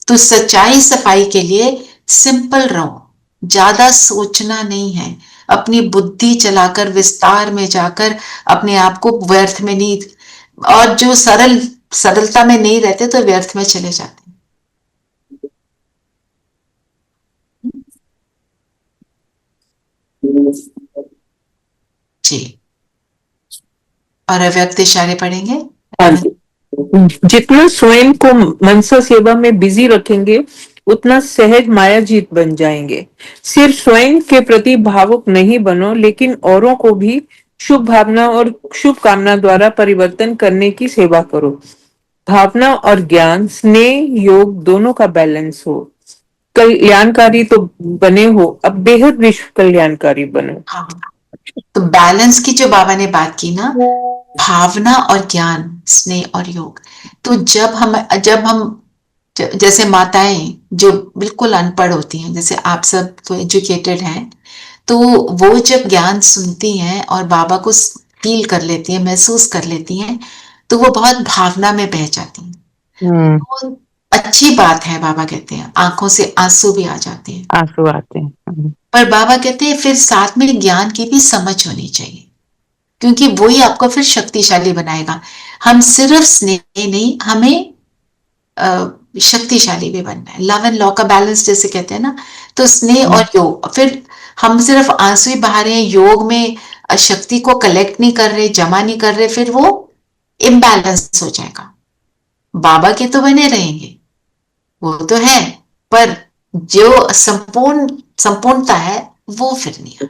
Speaker 4: तो सच्चाई सफाई के लिए सिंपल रहो, ज्यादा सोचना नहीं है, अपनी बुद्धि चलाकर विस्तार में जाकर अपने आप को व्यर्थ में नहीं, और जो सरलता में नहीं रहते तो व्यर्थ में चले जाते हैं। जी, और अव्यक्त इशारे पढ़ेंगे।
Speaker 10: जितना स्वयं को मनसा सेवा में बिजी रखेंगे उतना सहज मायाजीत बन जाएंगे। सिर्फ स्वयं के प्रति भावुक नहीं बनो, लेकिन औरों को भी शुभ भावना और शुभ कामना द्वारा परिवर्तन करने की सेवा करो। भावना और ज्ञान, स्नेह योग दोनों का बैलेंस हो। कल्याणकारी तो बने हो, अब बेहद विश्व कल्याणकारी बनो।
Speaker 4: हाँ, तो बैलेंस की जो बाबा ने बात की ना, भावना और ज्ञान, स्नेह और योग। तो जब हम जैसे माताएं जो बिल्कुल अनपढ़ होती हैं, जैसे आप सब तो एजुकेटेड हैं, तो वो जब ज्ञान सुनती हैं और बाबा को फील कर लेती हैं, महसूस कर लेती हैं, तो वो बहुत भावना में बह जाती हैं। तो अच्छी बात है, बाबा कहते हैं आंखों से आंसू भी आ जाते हैं,
Speaker 9: आंसू आते हैं।
Speaker 4: पर बाबा कहते हैं फिर साथ में ज्ञान की भी समझ होनी चाहिए, क्योंकि वही आपको फिर शक्तिशाली बनाएगा। हम सिर्फ स्नेह नहीं, हमें शक्तिशाली भी बनना है। लव एंड लॉ का बैलेंस जैसे कहते हैं ना, तो स्नेह और योग। फिर हम सिर्फ आंसू ही बहा रहे हैं, योग में शक्ति को कलेक्ट नहीं कर रहे, जमा नहीं कर रहे, फिर वो इम्बैलेंस हो जाएगा। बाबा के तो बने रहेंगे, वो तो है, पर जो संपूर्णता है वो फिर नहीं है।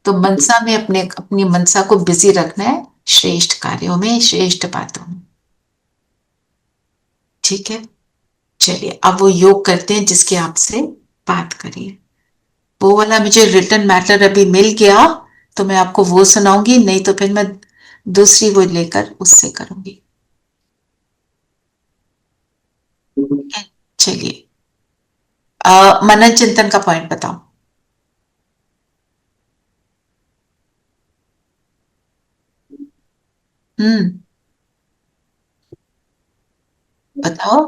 Speaker 4: तो मनसा में अपनी मनसा को बिजी रखना है, श्रेष्ठ कार्यों में, श्रेष्ठ बातों में। ठीक है, चलिए अब वो योग करते हैं जिसके आपसे बात करिए। वो वाला मुझे रिटर्न मैटर अभी मिल गया तो मैं आपको वो सुनाऊंगी, नहीं तो फिर मैं दूसरी वो लेकर उससे करूंगी। चलिए, मनन चिंतन का पॉइंट बताओ। बताओ।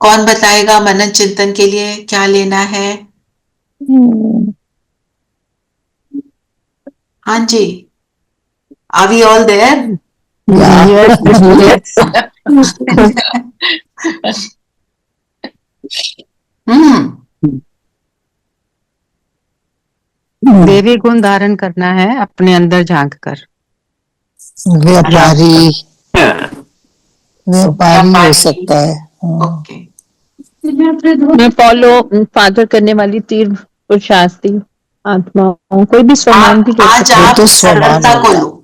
Speaker 4: कौन बताएगा मनन चिंतन के लिए क्या लेना है? हाँ जी, आर वी ऑल देयर?
Speaker 9: देवी गुण धारण करना है अपने अंदर झांक कर।
Speaker 6: व्यापारी व्यापारी हो सकता है।
Speaker 4: ओके।
Speaker 9: मैं फॉलो फादर करने वाली तीव्र पुरुषार्थी आत्माओं, कोई भी स्वमान भी ले
Speaker 4: आज
Speaker 9: सकते
Speaker 6: वो
Speaker 4: आप
Speaker 6: तो स्वमान
Speaker 4: सरलता
Speaker 6: हो
Speaker 4: को
Speaker 6: गया।
Speaker 4: लो।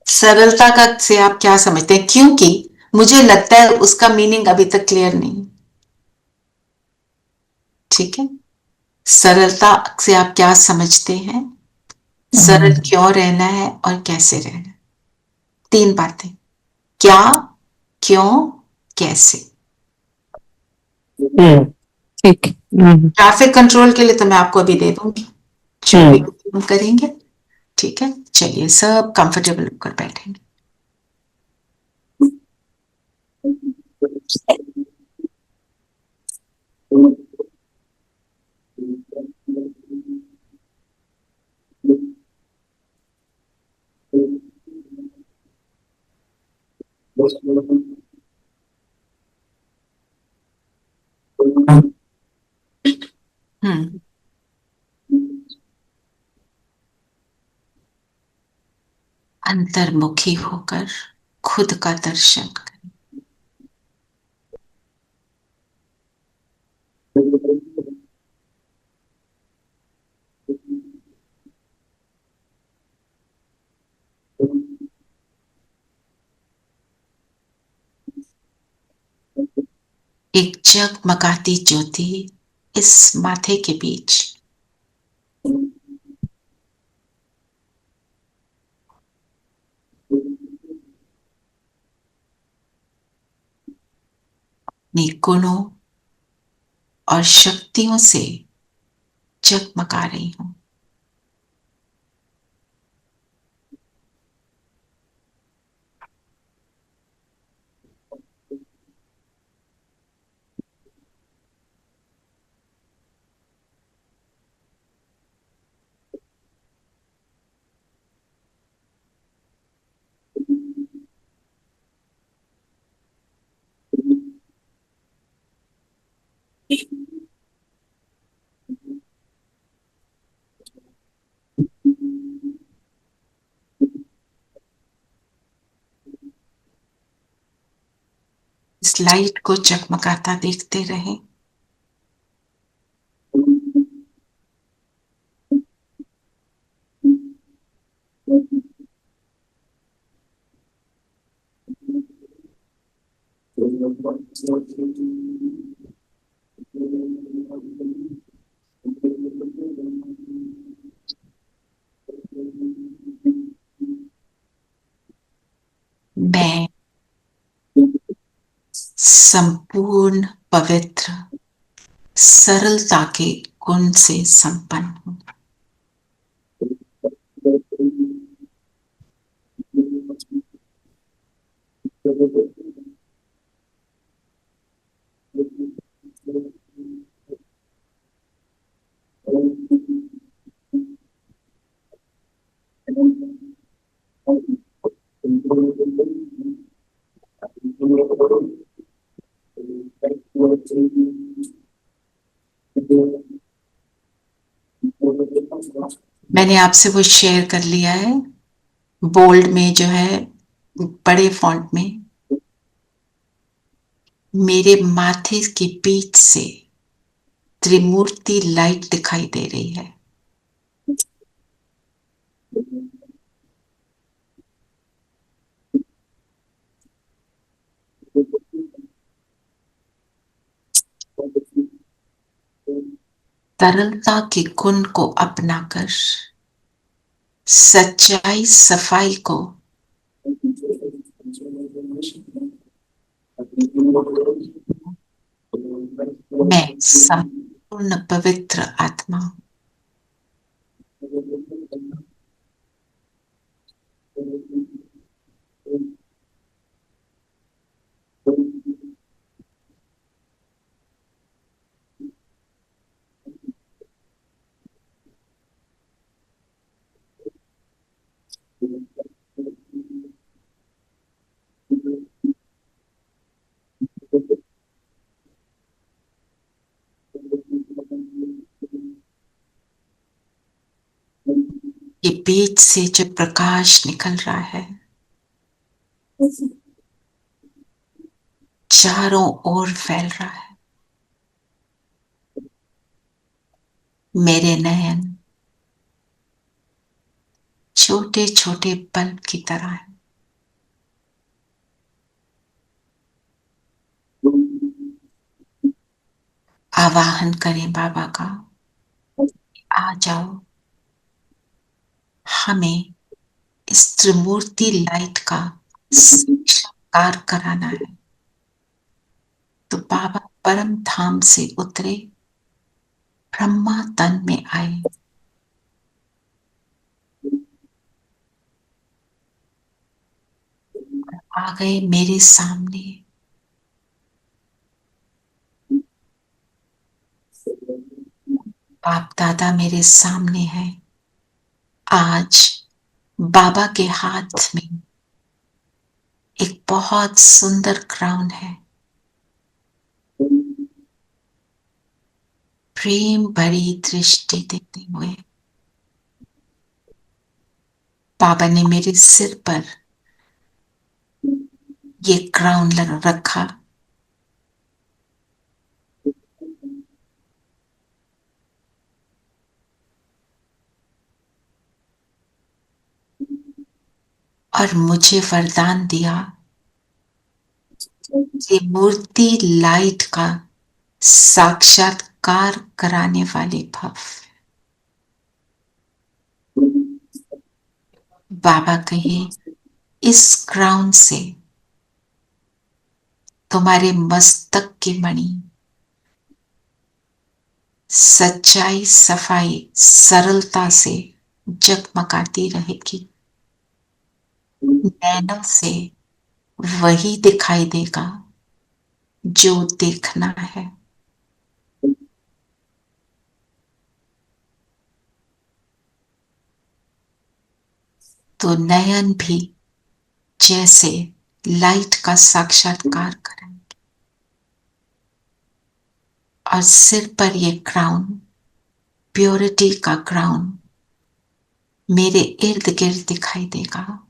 Speaker 4: सरलता का से आप क्या समझते हैं? क्योंकि मुझे लगता है उसका मीनिंग अभी तक क्लियर नहीं। ठीक है, सरलता से आप क्या समझते हैं? सरल क्यों रहना है और कैसे रहना है? 3 बातें, क्या, क्यों, कैसे।
Speaker 10: ठीक।
Speaker 4: ट्रैफिक कंट्रोल के लिए तो मैं आपको अभी दे दूंगी, जो भी हम करेंगे। ठीक है, चलिए सब कंफर्टेबल होकर बैठेंगे। हम्म अंतर्मुखी होकर खुद का दर्शन करें। एक जगमगाती ज्योति इस माथे के बीच, अपनी गुणों और शक्तियों से जगमगा रही हूं। इस लाइट को जगमगाता देखते रहें। मैं संपूर्ण पवित्र सरलता के गुण से संपन्न हूं। मैंने आपसे वो शेयर कर लिया है बोल्ड में, जो है बड़े फॉन्ट में। मेरे माथे के बीच से त्रिमूर्ति लाइट दिखाई दे रही है। तरलता के गुण को अपनाकर सच्चाई सफाई को मैं संपूर्ण पवित्र आत्मा हूं। ये बीज से जो प्रकाश निकल रहा है चारों ओर फैल रहा है। मेरे नयन छोटे छोटे बल्ब की तरह है। आवाहन करें बाबा का, आ जाओ, हमें इस त्रिमूर्ति लाइट का साक्षात्कार कराना है। तो बाबा परम धाम से उतरे, ब्रह्मा तन में आए, आ गए मेरे सामने। बाप दादा मेरे सामने है। आज बाबा के हाथ में एक बहुत सुंदर क्राउन है। प्रेम भरी दृष्टि देते हुए बाबा ने मेरे सिर पर ये क्राउन रखा। और मुझे वरदान दिया, ये मूर्ति लाइट का साक्षात्कार कराने वाले भव। बाबा कहे, इस क्राउन से तुम्हारे मस्तक की मणि सच्चाई, सफाई, सरलता से जगमगाती रहेगी। नैनों से वही दिखाई देगा जो देखना है। तो नयन भी जैसे लाइट का साक्षात्कार करेंगे और सिर पर ये क्राउन, प्योरिटी का क्राउन मेरे इर्द गिर्द दिखाई देगा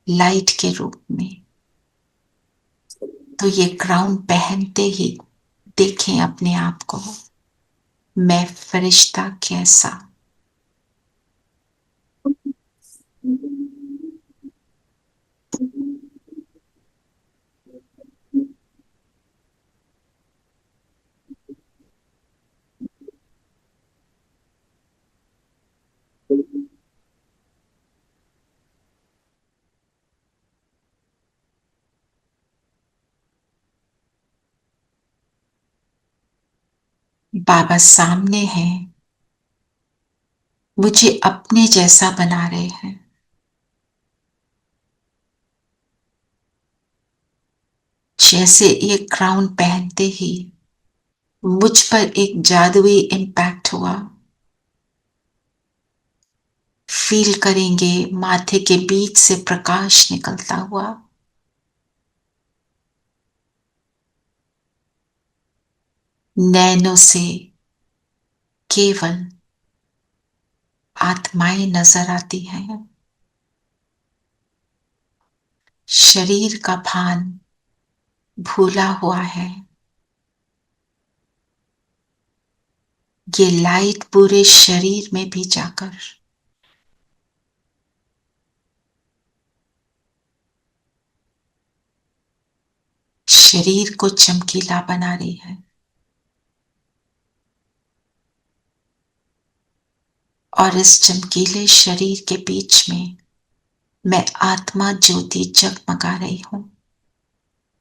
Speaker 4: लाइट के रूप में। तो ये क्राउन पहनते ही देखें अपने आप को, मैं फरिश्ता कैसा। बाबा सामने है, मुझे अपने जैसा बना रहे हैं। जैसे ये क्राउन पहनते ही मुझ पर एक जादुई इंपैक्ट हुआ। फील करेंगे माथे के बीच से प्रकाश निकलता हुआ। नैनों से केवल आत्माएं नजर आती हैं। शरीर का भान भूला हुआ है। ये लाइट पूरे शरीर में भी जाकर शरीर को चमकीला बना रही है। और इस चमकीले शरीर के बीच में मैं आत्मा ज्योति जगमगा रही हूं।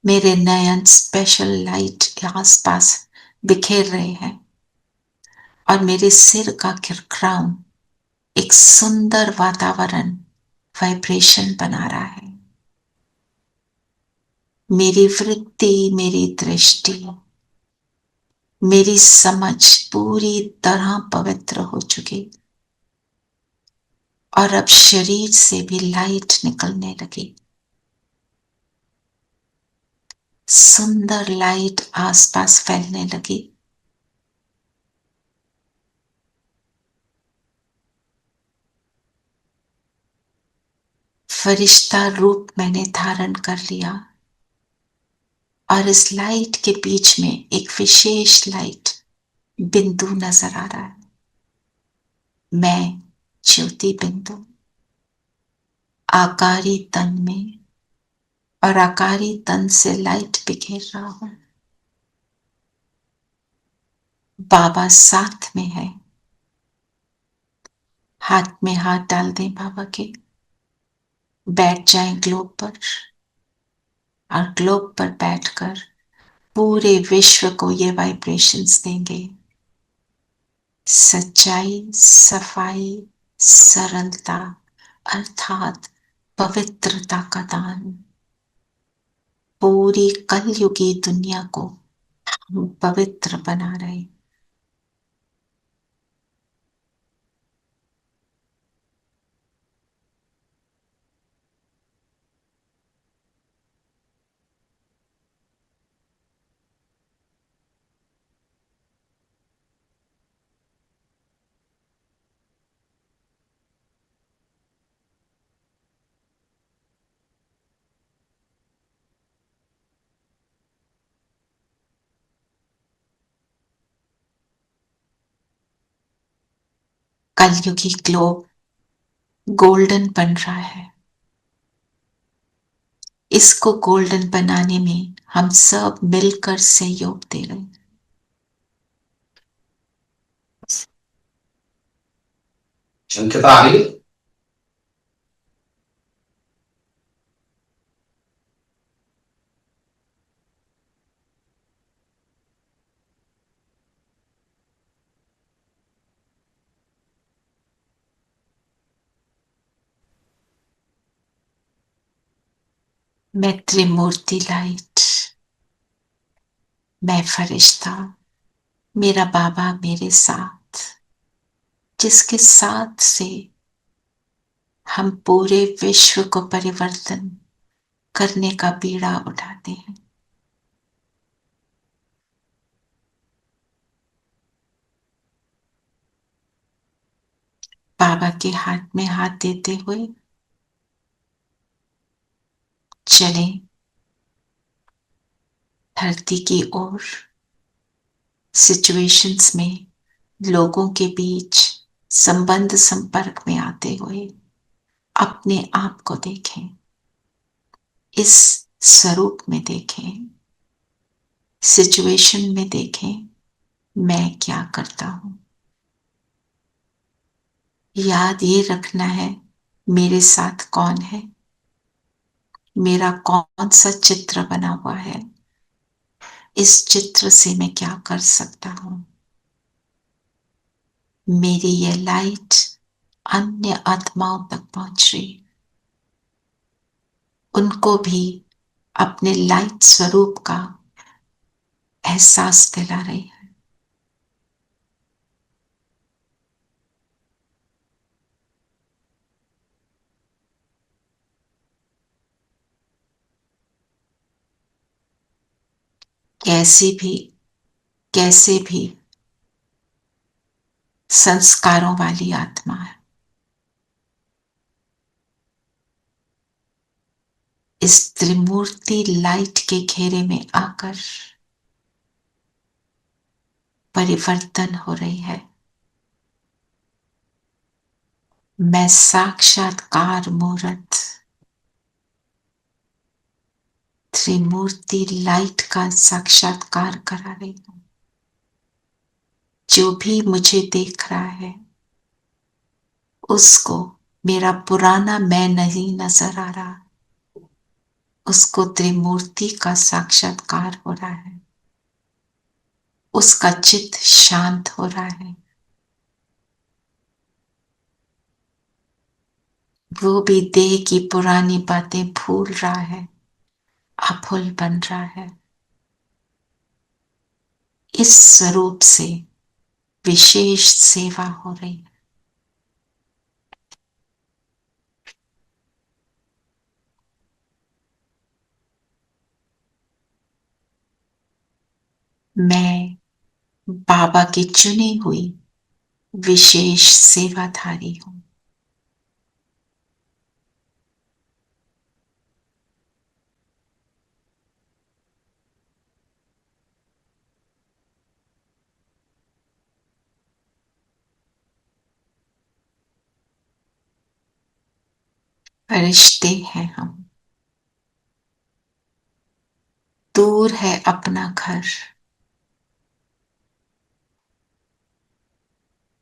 Speaker 4: मेरे नयन स्पेशल लाइट के आसपास बिखेर रहे हैं और मेरे सिर का क्राउन एक सुंदर वातावरण, वाइब्रेशन बना रहा है। मेरी वृत्ति, मेरी दृष्टि, मेरी समझ पूरी तरह पवित्र हो चुकी और अब शरीर से भी लाइट निकलने लगी। सुंदर लाइट आसपास फैलने लगी। फरिश्ता रूप मैंने धारण कर लिया और इस लाइट के बीच में एक विशेष लाइट बिंदु नजर आ रहा है। मैं ज्योति बिंदु आकारी तन में और आकारी तन से लाइट बिखेर रहा हूं। बाबा साथ में है। हाथ में हाथ डाल दें बाबा के, बैठ जाएं ग्लोब पर और ग्लोब पर बैठकर पूरे विश्व को ये वाइब्रेशंस देंगे। सच्चाई, सफाई, सरलता अर्थात पवित्रता का दान। पूरी कलयुगी दुनिया को हम पवित्र बना रहे। कलयुगी ग्लोब गोल्डन बन रहा है। इसको गोल्डन बनाने में हम सब मिलकर सहयोग दे रहे हैं।
Speaker 11: संकेत आ रही है?
Speaker 4: मैं त्रिमूर्ति लाइट, मैं फरिश्ता, मेरा बाबा मेरे साथ, जिसके साथ से हम पूरे विश्व को परिवर्तन करने का बीड़ा उठाते हैं। बाबा के हाथ में हाथ देते हुए चलें धरती की ओर। सिचुएशंस में लोगों के बीच संबंध संपर्क में आते हुए अपने आप को देखें, इस स्वरूप में देखें, सिचुएशन में देखें मैं क्या करता हूं। याद ये रखना है मेरे साथ कौन है, मेरा कौन सा चित्र बना हुआ है, इस चित्र से मैं क्या कर सकता हूं। मेरी ये लाइट अन्य आत्माओं तक पहुंच रही, उनको भी अपने लाइट स्वरूप का एहसास दिला रही है। कैसे भी संस्कारों वाली आत्मा है, इस त्रिमूर्ति लाइट के घेरे में आकर परिवर्तन हो रही है। मैं साक्षात्कार मूर्त त्रिमूर्ति लाइट का साक्षात्कार करा रही हूं। जो भी मुझे देख रहा है उसको मेरा पुराना मैं नहीं नजर आ रहा, उसको त्रिमूर्ति का साक्षात्कार हो रहा है, उसका चित्त शांत हो रहा है। वो भी देह की पुरानी बातें भूल रहा है, अभुल बन रहा है। इस स्वरूप से विशेष सेवा हो रही है। मैं बाबा की चुनी हुई विशेष सेवाधारी हूं। फरिश्ते हैं हम, दूर है अपना घर,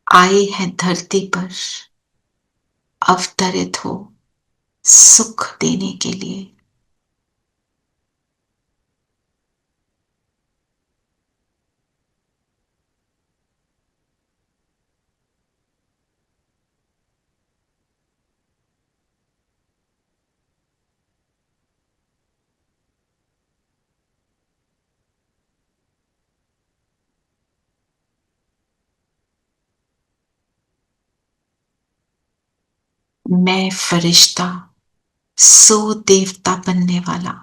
Speaker 4: आए हैं धरती पर अवतरित हो सुख देने के लिए। मैं फरिश्ता सो देवता बनने वाला,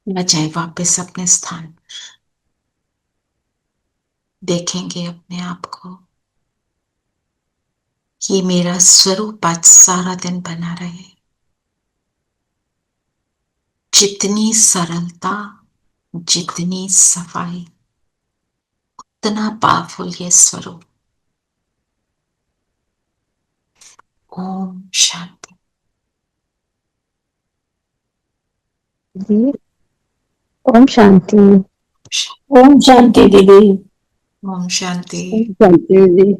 Speaker 4: न जाए वापस अपने स्थान पर, देखेंगे अपने आप को कि मेरा स्वरूप आज सारा दिन बना रहे। जितनी सरलता, जितनी सफाई, उतना पावरफुल ये स्वरूप। ओम शांति।
Speaker 9: जी, ओम शांति।
Speaker 8: ओम शांति दीदी।
Speaker 4: ओम शांति।
Speaker 9: ओम शांति जी।